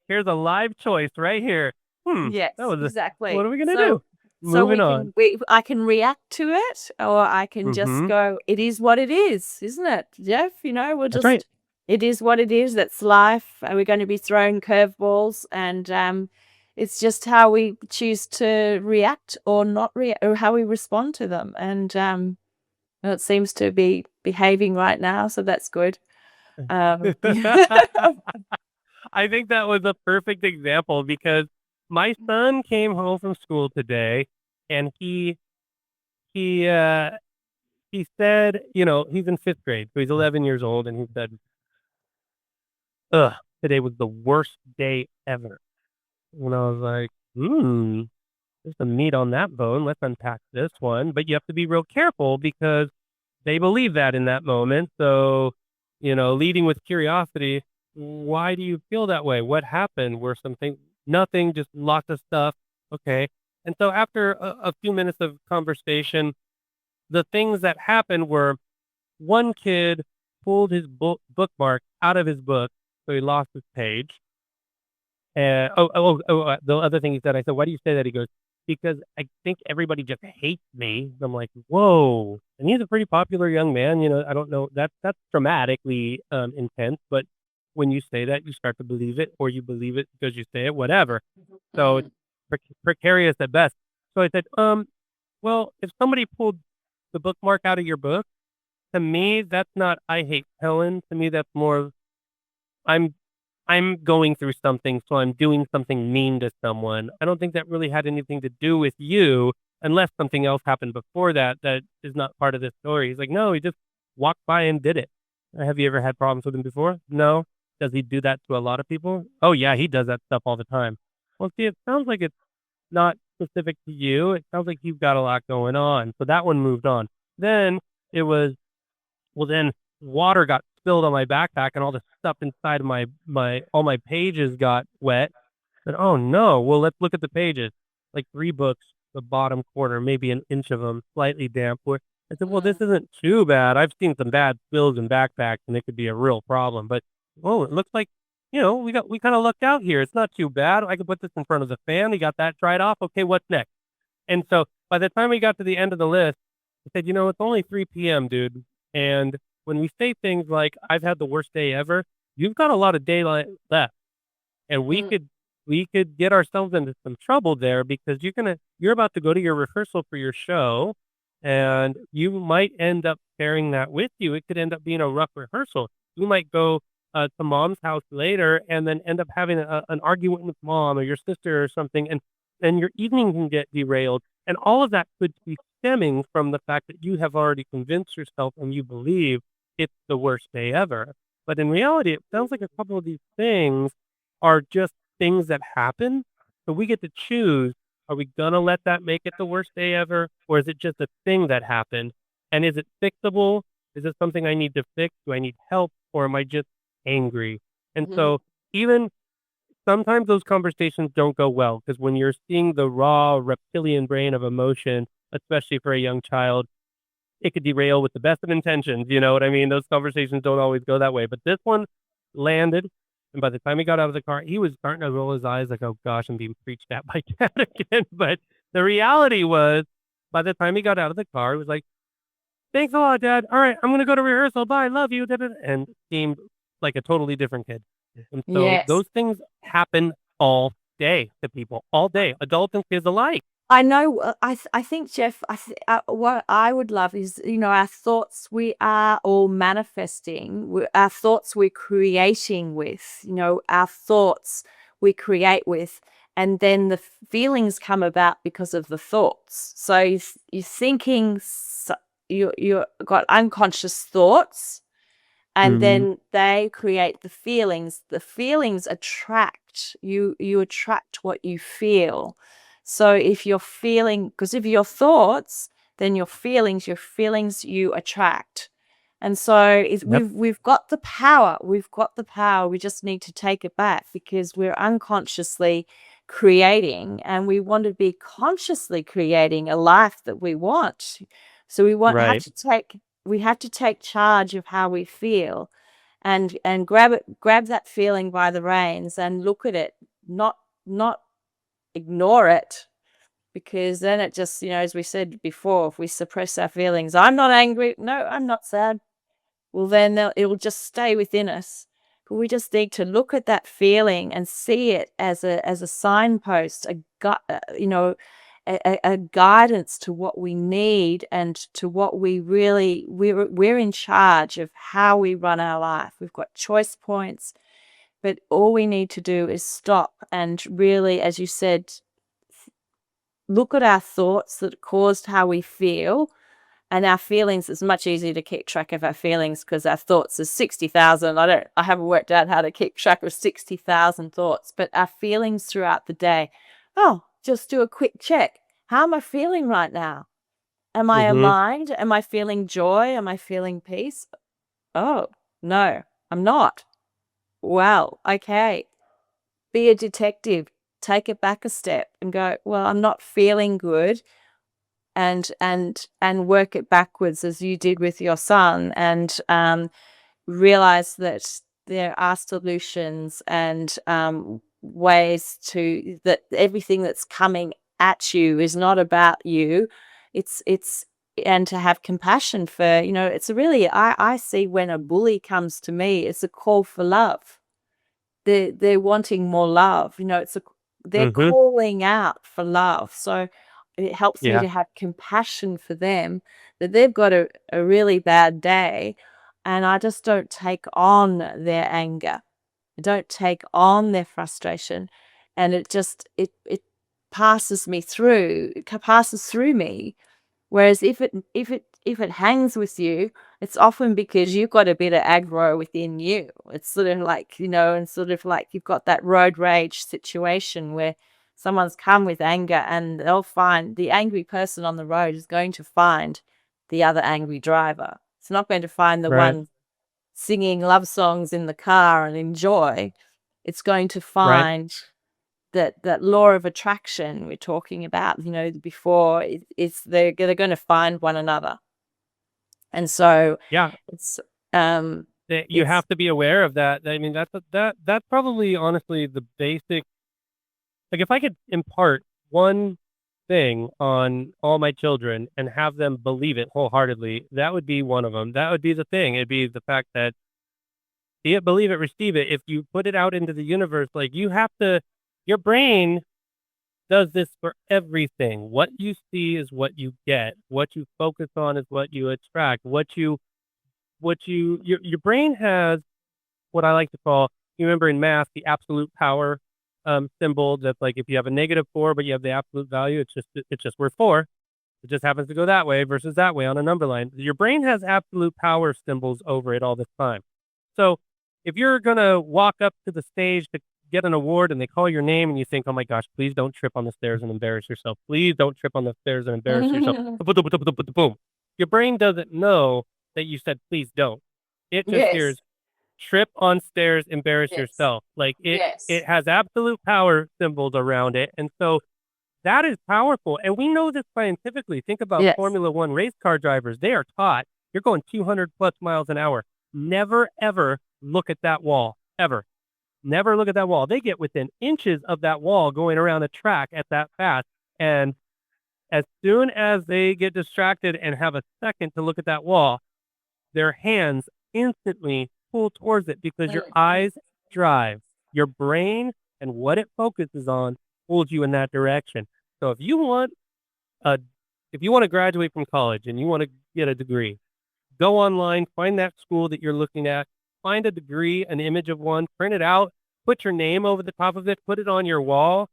here's a live choice right here. Yes, exactly. What are we gonna do? Moving on. I can react to it, or I can just go, it is what it is, isn't it, Jeff? We'll just, it is what it is. That's life. And we're going to be thrown curveballs, and it's just how we choose to react or not react, or how we respond to them. And it seems to be behaving right now, so that's good. I think that was a perfect example, because my son came home from school today, and he said, he's in 5th grade, so he's 11 years old, and he said, "Ugh, today was the worst day ever." And I was like, there's some meat on that bone. Let's unpack this one. But you have to be real careful, because they believe that in that moment. So, leading with curiosity, why do you feel that way? What happened? Were something? Nothing, just lots of stuff. Okay. And so after a few minutes of conversation, the things that happened were, one kid pulled his bookmark out of his book, so he lost his page. The other thing he said, I said, "Why do you say that?" He goes, "Because I think everybody just hates me." I'm like, whoa. And he's a pretty popular young man. I don't know. That's dramatically intense, but when you say that, you start to believe it, or you believe it because you say it, whatever. So it's precarious at best. So I said, well, if somebody pulled the bookmark out of your book, to me, that's not, I hate Helen. To me, that's more of, I'm going through something, so I'm doing something mean to someone. I don't think that really had anything to do with you, unless something else happened before that is not part of this story. He's like, no, he just walked by and did it. Have you ever had problems with him before? No. Does he do that to a lot of people? Oh, yeah, he does that stuff all the time. Well, see, it sounds like it's not specific to you. It sounds like you've got a lot going on. So that one moved on. Then it was, then water got spilled on my backpack, and all the stuff inside of all my pages got wet. I said, oh no, well, let's look at the pages. Like 3 books, the bottom corner, maybe an inch of them, slightly damp. Where I said, well, this Mm. isn't too bad. I've seen some bad spills in backpacks, and it could be a real problem. But oh, it looks like we kind of lucked out here. It's not too bad. I could put this in front of the fan. We got that dried off. Okay, what's next? And so by the time we got to the end of the list, I said, it's only 3 p.m., dude. And when we say things like, I've had the worst day ever, you've got a lot of daylight left. And Mm. we could get ourselves into some trouble there because you're about to go to your rehearsal for your show, and you might end up carrying that with you. It could end up being a rough rehearsal. You might go to mom's house later and then end up having an argument with mom or your sister or something, and your evening can get derailed. And all of that could be stemming from the fact that you have already convinced yourself and you believe it's the worst day ever. But in reality, it sounds like a couple of these things are just things that happen. So we get to choose, are we gonna let that make it the worst day ever? Or is it just a thing that happened? And is it fixable? Is it something I need to fix? Do I need help? Or am I just angry? And Mhm. so even sometimes those conversations don't go well because when you're seeing the raw reptilian brain of emotion, especially for a young child, it could derail with the best of intentions. You know what I mean? Those conversations don't always go that way. But this one landed. And by the time he got out of the car, he was starting to roll his eyes like, oh gosh, I'm being preached at by dad again. But the reality was, by the time he got out of the car, he was like, thanks a lot, Dad. All right, I'm going to go to rehearsal. Bye. Love you. And seemed like a totally different kid. And so Yes. those things happen all day to people, all day, adults and kids alike. I know. I think, Jeff. What I would love is, our thoughts. We are all manifesting. Our thoughts we're creating with. Our thoughts we create with, and then the feelings come about because of the thoughts. So you're thinking. You got unconscious thoughts, and Mm-hmm. then they create the feelings. The feelings attract you. You attract what you feel. So if you're feeling, because if your thoughts, then your feelings you attract. And so Yep. we've got the power. We've got the power. We just need to take it back because we're unconsciously creating, and we want to be consciously creating a life that we want. So Right. we have to take charge of how we feel, and grab that feeling by the reins and look at it, not ignore it, because then it just, as we said before, if we suppress our feelings, I'm not angry, no, I'm not sad, well, then it will just stay within us. But we just need to look at that feeling and see it as a signpost, a guidance to what we need and to what we're in charge of how we run our life. We've got choice points, but all we need to do is stop and really, as you said, look at our thoughts that caused how we feel. And our feelings is much easier to keep track of our feelings because our thoughts is 60,000. I haven't worked out how to keep track of 60,000 thoughts, but our feelings throughout the day. Oh, just do a quick check. How am I feeling right now? Am I Mm-hmm. aligned? Am I feeling joy? Am I feeling peace? Oh, no, I'm not. Well, okay. Be a detective. Take it back a step and go, well, I'm not feeling good, and work it backwards as you did with your son, and realize that there are solutions and ways to that everything that's coming at you is not about you. It's and to have compassion for, it's really, I see when a bully comes to me, it's a call for love. They're wanting more love. They're Mm-hmm. calling out for love. So it helps me Yeah. to have compassion for them, that they've got a really bad day, and I just don't take on their anger. I don't take on their frustration, and it passes through me. Whereas if it hangs with you, it's often because you've got a bit of aggro within you. It's sort of like, and sort of like you've got that road rage situation where someone's come with anger, and they'll find the angry person on the road is going to find the other angry driver. It's not going to find the Right. one singing love songs in the car and enjoy. It's going to Right. find that law of attraction we're talking about, before, it's they're going to find one another. And so Yeah. it's You it's have to be aware of that. I mean, that's probably honestly the basic. Like, if I could impart one thing on all my children and have them believe it wholeheartedly, that would be one of them. That would be the thing. It'd be the fact that see it, believe it, receive it. If you put it out into the universe, like you have to, your brain does this for everything. What you see is what you get. What you focus on is what you attract. Your brain has what I like to call, you remember in math, the absolute power symbol. That's like if you have a -4, but you have the absolute value, it's just worth 4. It just happens to go that way versus that way on a number line. Your brain has absolute power symbols over it all the time. So if you're gonna walk up to the stage to get an award and they call your name and you think, oh my gosh, please don't trip on the stairs and embarrass yourself. Please don't trip on the stairs and embarrass yourself. Boom. Your brain doesn't know that you said please don't. It just yes, hears trip on stairs, embarrass yes, yourself. Like it yes, has absolute power symbols around it. And so that is powerful. And we know this scientifically. Think about yes, Formula One race car drivers. They are taught you're going 200 plus miles an hour. Never, ever look at that wall. Ever. Never look at that wall. They get within inches of that wall going around the track at that fast. And as soon as they get distracted and have a second to look at that wall, their hands instantly pull towards it because your eyes drive. Your brain and what it focuses on pulls you in that direction. So a if you want to graduate from college and you want to get a degree, go online, find that school that you're looking at, find a degree, an image of one, print it out, put your name over the top of it, put it on your wall,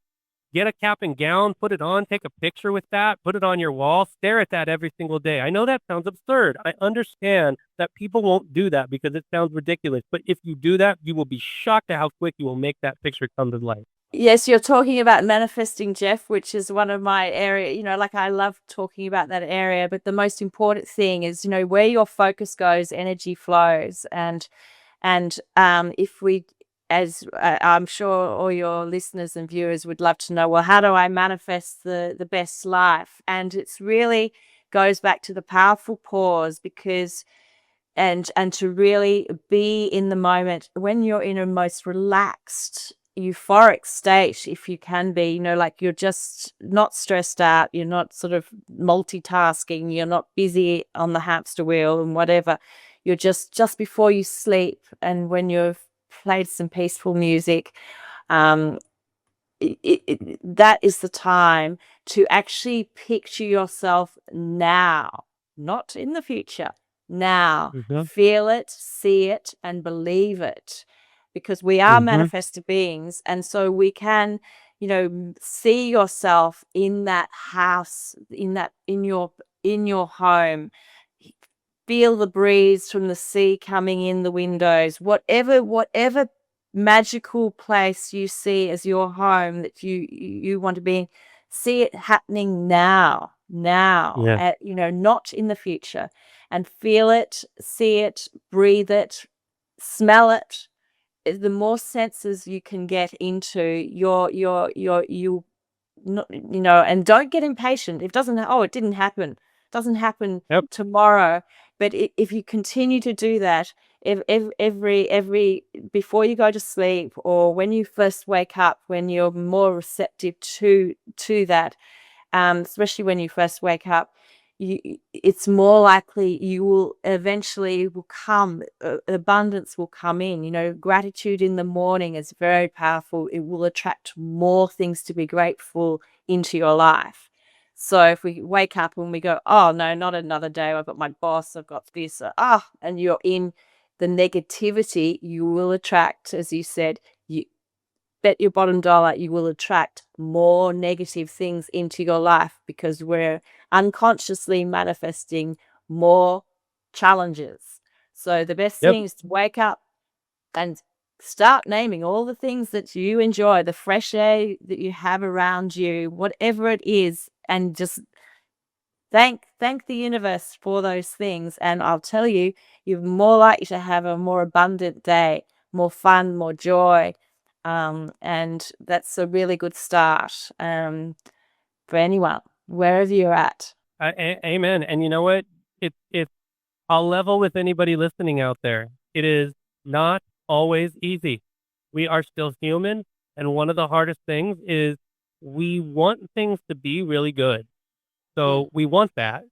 get a cap and gown, put it on, take a picture with that, put it on your wall, stare at that every single day. I know that sounds absurd. I understand that people won't do that because it sounds ridiculous. But if you do that, you will be shocked at how quick you will make that picture come to life. yes. You're talking about manifesting, Jeff, which is one of my area. Like I love talking about that area. But the most important thing is, where your focus goes, energy flows, and if we, as I'm sure all your listeners and viewers would love to know, well, how do I manifest the best life? And it's really goes back to the powerful pause, because and to really be in the moment when you're in a most relaxed, euphoric state, if you can be, like you're just not stressed out, you're not sort of multitasking, you're not busy on the hamster wheel and whatever. You're just before you sleep, and when you've played some peaceful music, um, that is the time to actually picture yourself now, not in the future, now. Mm-hmm. Feel it, see it, and believe it, because we are Mm-hmm. manifested beings. And so we can, see yourself in that house, in your home. Feel the breeze from the sea coming in the windows, whatever magical place you see as your home that you want to be in. See it happening now, Yeah. not in the future. And feel it, see it, breathe it, smell it. The more senses you can get into you not, and don't get impatient. It doesn't, oh, it didn't happen. Doesn't happen Yep. tomorrow. But if you continue to do that, every before you go to sleep, or when you first wake up, when you're more receptive to that, especially when you first wake up, it's more likely you will eventually will come, abundance will come in. Gratitude in the morning is very powerful. It will attract more things to be grateful into your life. So if we wake up and we go, oh no, not another day, I've got my boss, I've got this, and you're in the negativity, you will attract, as you said, you bet your bottom dollar you will attract more negative things into your life, because we're unconsciously manifesting more challenges. So the best Yep. thing is to wake up and start naming all the things that you enjoy, the fresh air that you have around you, whatever it is, and just thank the universe for those things. And I'll tell you, you're more likely to have a more abundant day, more fun, more joy, And that's a really good start for anyone, wherever you're at. Amen. And you know what? I'll level with anybody listening out there. It is not always easy. We are still human. And one of the hardest things is we want things to be really good. So we want that.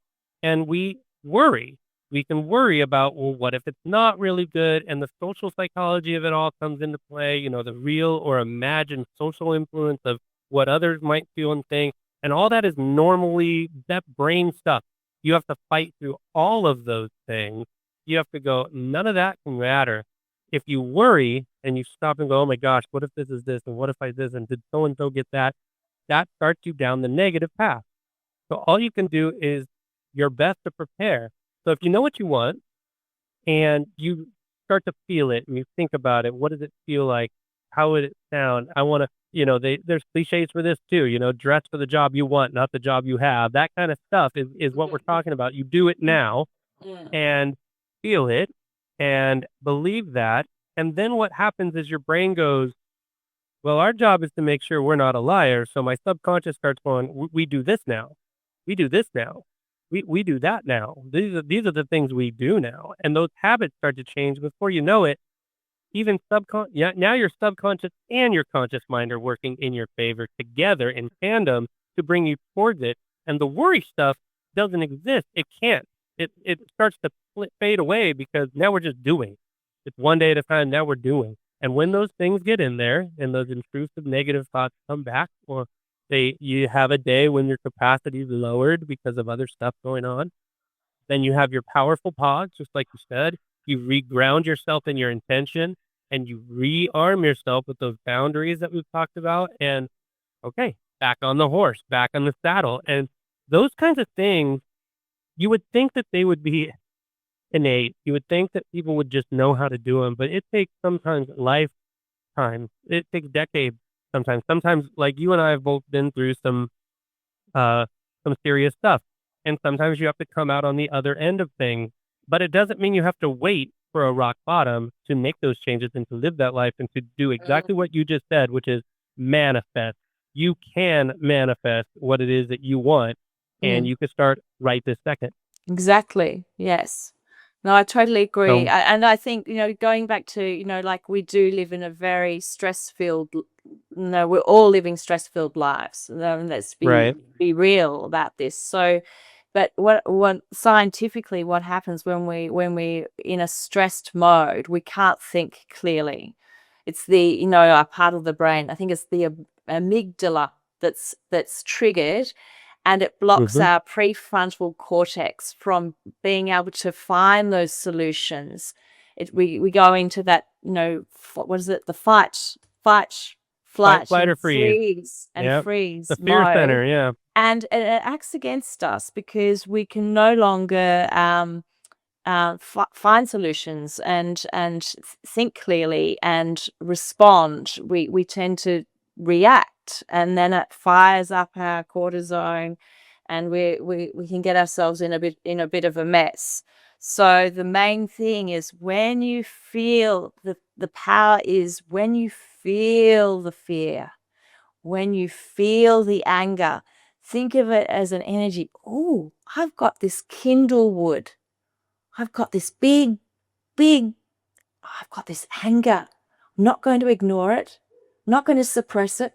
And we worry. We can worry about, well, what if it's not really good? And the social psychology of it all comes into play, the real or imagined social influence of what others might feel and think. And all that is normally that brain stuff. You have to fight through all of those things. You have to go, none of that can matter. If you worry and you stop and go, oh my gosh, what if this is this? And what if I this? And did so and so get that? That starts you down the negative path. So all you can do is your best to prepare. So if you know what you want and you start to feel it and you think about it, what does it feel like? How would it sound? I want to, there's cliches for this too, dress for the job you want, not the job you have. That kind of stuff is what we're talking about. You do it now and feel it and believe that. And then what happens is your brain goes, well, our job is to make sure we're not a liar. So my subconscious starts going, we do this now. We do this now. We do that now. These are the things we do now. And those habits start to change. Before you know it, even now your subconscious and your conscious mind are working in your favor together in tandem to bring you towards it. And the worry stuff doesn't exist. It can't. It starts to fade away because now we're just doing. It's one day at a time. Now we're doing. And when those things get in there and those intrusive negative thoughts come back, or you have a day when your capacity is lowered because of other stuff going on, then you have your powerful pause, just like you said. You reground yourself in your intention and you rearm yourself with those boundaries that we've talked about. And okay, back on the horse, back on the saddle. And those kinds of things, you would think that they would be innate. You would think that people would just know how to do them, but it takes sometimes lifetime. It takes decades sometimes. Sometimes, like you and I have both been through some serious stuff. And sometimes you have to come out on the other end of things. But it doesn't mean you have to wait for a rock bottom to make those changes and to live that life and to do exactly what you just said, which is manifest. You can manifest what it is that you want, and you can start right this second. Exactly. Yes. No, I totally agree. And I think, going back to, like we do live in a very stress-filled, we're all living stress-filled lives. Let's be real about this. So, but what scientifically, what happens when we in a stressed mode, we can't think clearly. It's our part of the brain. I think it's the amygdala that's triggered, and it blocks our prefrontal cortex from being able to find those solutions. We go into that, what is it? The fight, flight, or and freeze. Freeze. The fear mode. center, yeah. And it acts against us because we can no longer find solutions and think clearly and respond. We tend to react, and then it fires up our cortisol, and we can get ourselves in a bit of a mess. So the main thing is when you feel the power is when you feel the fear, when you feel the anger, think of it as an energy. Oh, I've got this kindle wood. I've got this big, I've got this anger. I'm not going to ignore it. I'm not going to suppress it.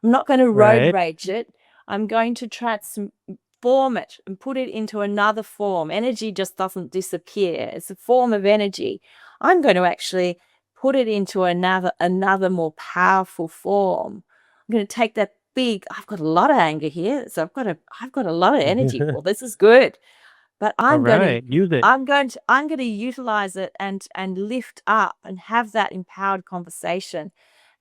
I'm not going to road rage it. I'm going to transform it and put it into another form. Energy just doesn't disappear. It's a form of energy. I'm going to actually put it into another more powerful form. I'm going to take that I've got a lot of anger here, so I've got a lot of energy. Well, this is good. But I'm going to use it. I'm going to utilize it and lift up and have that empowered conversation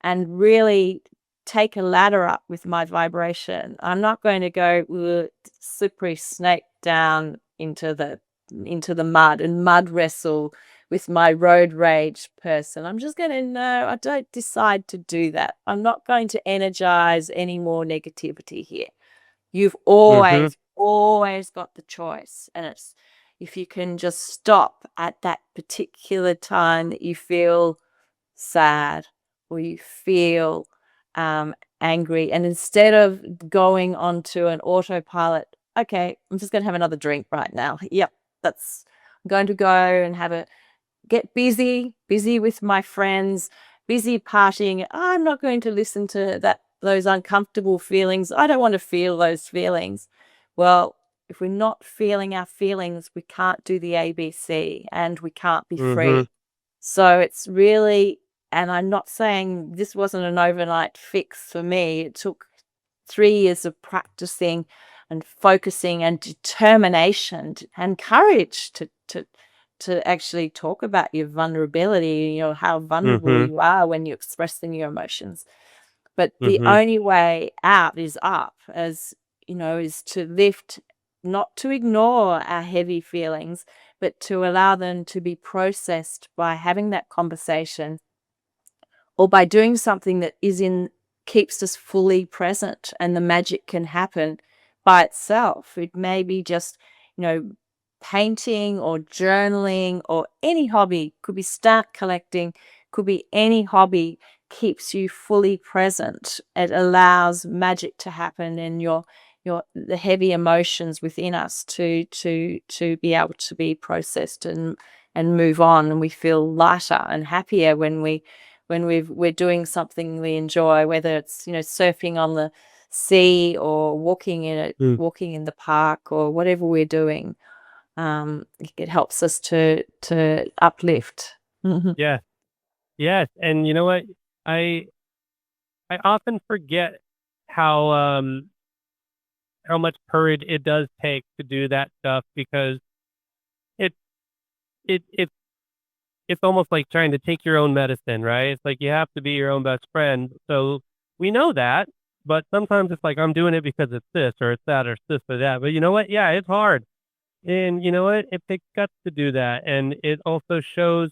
and really take a ladder up with my vibration. I'm not going to go slippery snake down into the mud and mud wrestle with my road rage person. I'm just going to know, I don't decide to do that. I'm not going to energize any more negativity here. You've always got the choice. And it's if you can just stop at that particular time that you feel sad or you feel angry, and instead of going onto an autopilot, okay, I'm just going to have another drink right now. Yep, I'm going to go and get busy with my friends, busy partying. I'm not going to listen to those uncomfortable feelings. I don't want to feel those feelings. Well, if we're not feeling our feelings, we can't do the ABC and we can't be free. So it's really, and I'm not saying this wasn't an overnight fix for me. It took 3 years of practicing and focusing and determination and courage to actually talk about your vulnerability, how vulnerable you are when you're expressing your emotions. But the only way out is up, is to lift, not to ignore our heavy feelings, but to allow them to be processed by having that conversation or by doing something that keeps us fully present, and the magic can happen by itself. It may be just, painting or journaling or any hobby. Could be stamp collecting, could be any hobby, keeps you fully present. It allows magic to happen in the heavy emotions within us to be able to be processed and move on, and we feel lighter and happier when we're doing something we enjoy, whether it's surfing on the sea or walking in the park or whatever we're doing. It helps us to uplift. Yeah. Yes. And you know what? I often forget how much courage it does take to do that stuff, because it it's almost like trying to take your own medicine, right? It's like you have to be your own best friend. So we know that, but sometimes it's like I'm doing it because it's this or it's that or it's this or that. But you know what? Yeah, it's hard. And you know what? It takes guts to do that. And it also shows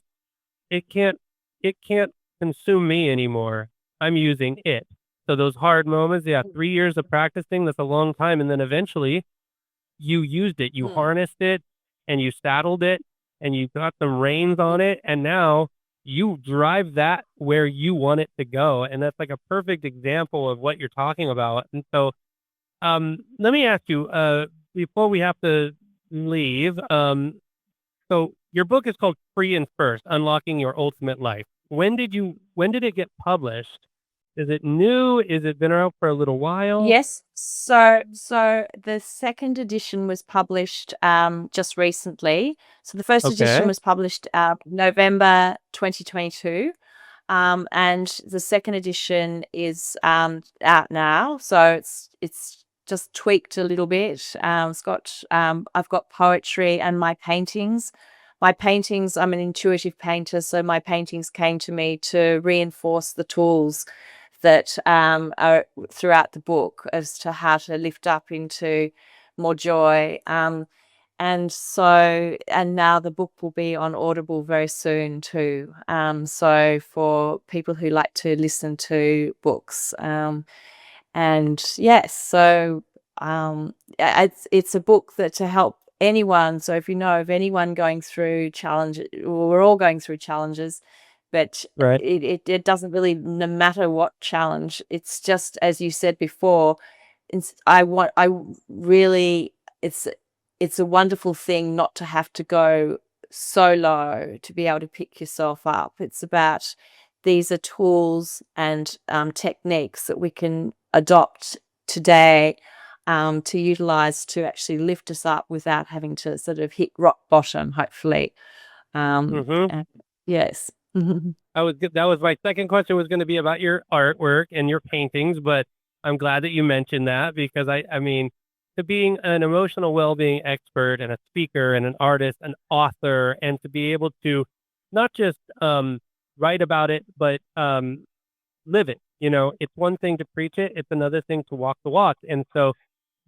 it can't consume me anymore. I'm using it. So those hard moments, 3 years of practicing, that's a long time. And then eventually you used it, you harnessed it, and you saddled it, and you got some reins on it, and now you drive that where you want it to go. And that's like a perfect example of what you're talking about. And so let me ask you, before we have to leave, so your book is called Free and First, Unlocking Your Ultimate Life. When did it get published? Is it new? Is it been out for a little while? Yes. So the second edition was published just recently. So the first edition was published November 2022. And the second edition is out now. So it's just tweaked a little bit. I've got poetry and my paintings. I'm an intuitive painter, so my paintings came to me to reinforce the tools that are throughout the book as to how to lift up into more joy. And now the book will be on Audible very soon too. So for people who like to listen to books, and yes, so it's a book that to help anyone. So if you know of anyone going through challenges, well, we're all going through challenges, but it doesn't really, no matter what challenge, it's just, as you said before, it's a wonderful thing not to have to go so low to be able to pick yourself up. It's about, these are tools and techniques that we can adopt today to utilize to actually lift us up without having to sort of hit rock bottom, hopefully. Yes. That was my second question, was going to be about your artwork and your paintings, but I'm glad that you mentioned that, because I mean, to being an emotional well-being expert and a speaker and an artist, an author, and to be able to not just write about it, but live it. It's one thing to preach it, it's another thing to walk the walk. And so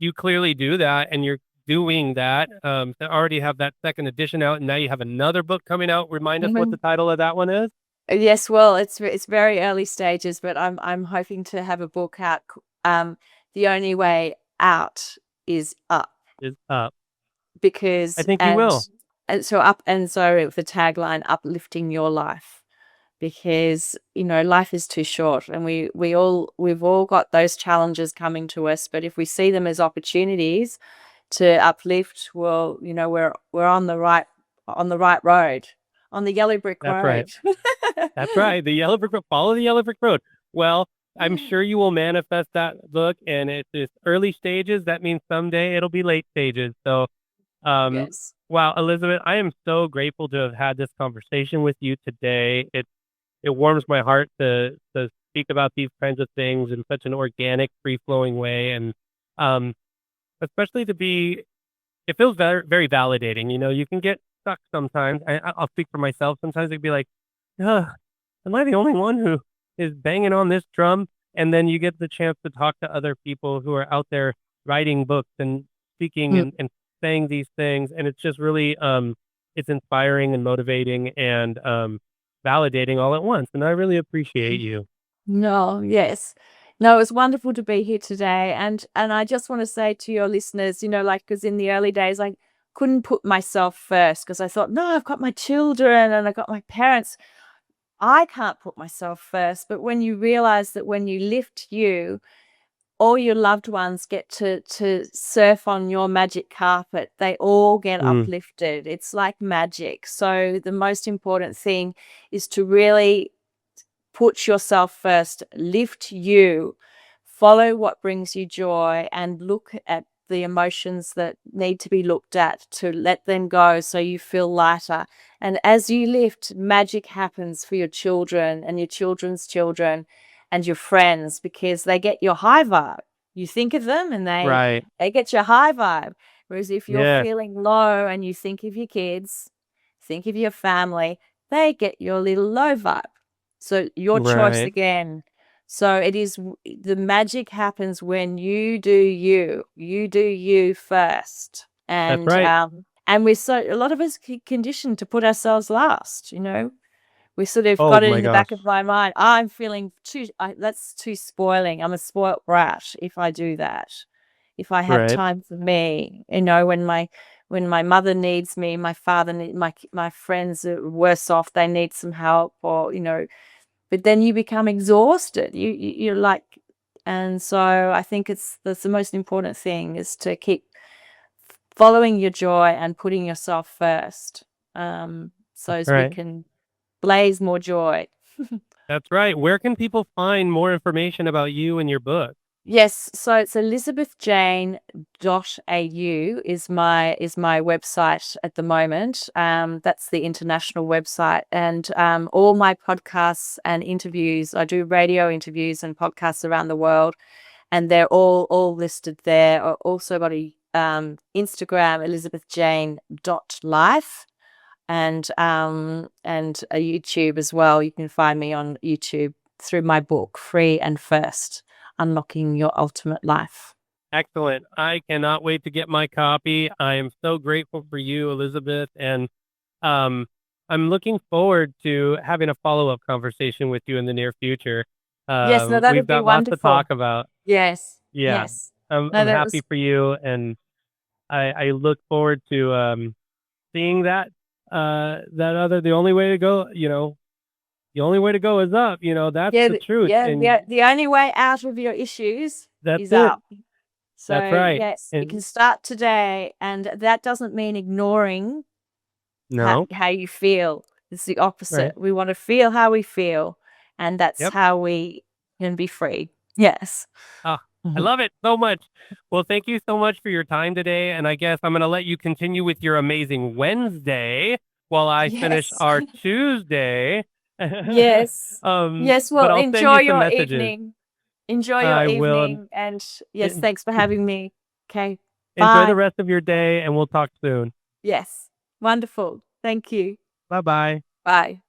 you clearly do that, and you're doing that. To already have that second edition out, and now you have another book coming out. Remind us what the title of that one is. Yes, well, it's very early stages, but I'm hoping to have a book out. The only way out is up. Is up. Because I think you will. And so the tagline, uplifting your life. because, life is too short, and we've all got those challenges coming to us. But if we see them as opportunities to uplift, well, we're on the right road, on the yellow brick That's right. road. That's right. The yellow brick road. Follow the yellow brick road. Well, I'm sure you will manifest that book, and it's early stages. That means someday it'll be late stages. So, Yes. wow, Elizabeth, I am so grateful to have had this conversation with you today. It warms my heart to speak about these kinds of things in such an organic, free flowing way, and um, especially it feels very, very validating. You can get stuck sometimes. I'll speak for myself. Sometimes it'd be like, ugh, am I the only one who is banging on this drum? And then you get the chance to talk to other people who are out there writing books and speaking Mm. and saying these things. And it's just really, it's inspiring and motivating and validating all at once. And I really appreciate you. No, yes. No, it was wonderful to be here today. And I just want to say to your listeners, because in the early days, I couldn't put myself first, because I thought, no, I've got my children and I've got my parents. I can't put myself first. But when you realize that when you lift you, all your loved ones get to surf on your magic carpet. They all get uplifted. It's like magic. So the most important thing is to really put yourself first, lift you, follow what brings you joy, and look at the emotions that need to be looked at, to let them go so you feel lighter. And as you lift, magic happens for your children and your children's children and your friends, because they get your high vibe. You think of them and Right. they get your high vibe. Whereas if you're Yeah. feeling low and you think of your kids, think of your family, they get your little low vibe. So your choice Right. again. So it is, the magic happens when you do you first. That's And right. and a lot of us conditioned to put ourselves last. We sort of Oh got it my in the back of gosh. my mind. I'm feeling that's too spoiling. I'm a spoilt brat if I do that. If I have Right. time for me, when my mother needs me, my father my friends are worse off. They need some help, or but then you become exhausted. You're like, and so I think that's the most important thing, is to keep following your joy and putting yourself first, so as we Right. can blaze more joy. That's right. Where can people find more information about you and your book? Yes, so it's elizabethjane.au is my website at the moment. That's the international website, and all my podcasts and interviews. I do radio interviews and podcasts around the world, and they're all listed there. I also got a Instagram, elizabethjane.life, and a YouTube as well. You can find me on YouTube through my book, Free and First: Unlocking Your Ultimate Life. Excellent. I cannot wait to get my copy. I am so grateful for you, Elizabeth, and um, I'm looking forward to having a follow-up conversation with you in the near future. Yes, no, that We've would be got lots to talk wonderful. about. Yes, Yeah, yes. I'm No, I'm that happy was for you, and I look forward to seeing the only way to go. The only way to go is up. That's yeah, the truth, and the only way out of your issues that's is it. up. That's So right. yes, you can And start today, and that doesn't mean ignoring no, how you feel. It's the right? opposite. We want to feel how we feel, and that's Yep. how we can be free. Yes. Ah, I Mhm. love it so much. Well, thank you so much for your time today. And I guess I'm going to let you continue with your amazing Wednesday while I finish Yes. our Tuesday. Yes. Yes. But Well, I'll send enjoy you some your messages. evening. Enjoy your I will evening. And yes, en- thanks for having me. Okay. enjoy the Bye. rest of your day and we'll talk soon. Yes. Wonderful. Thank you. Bye bye. Bye.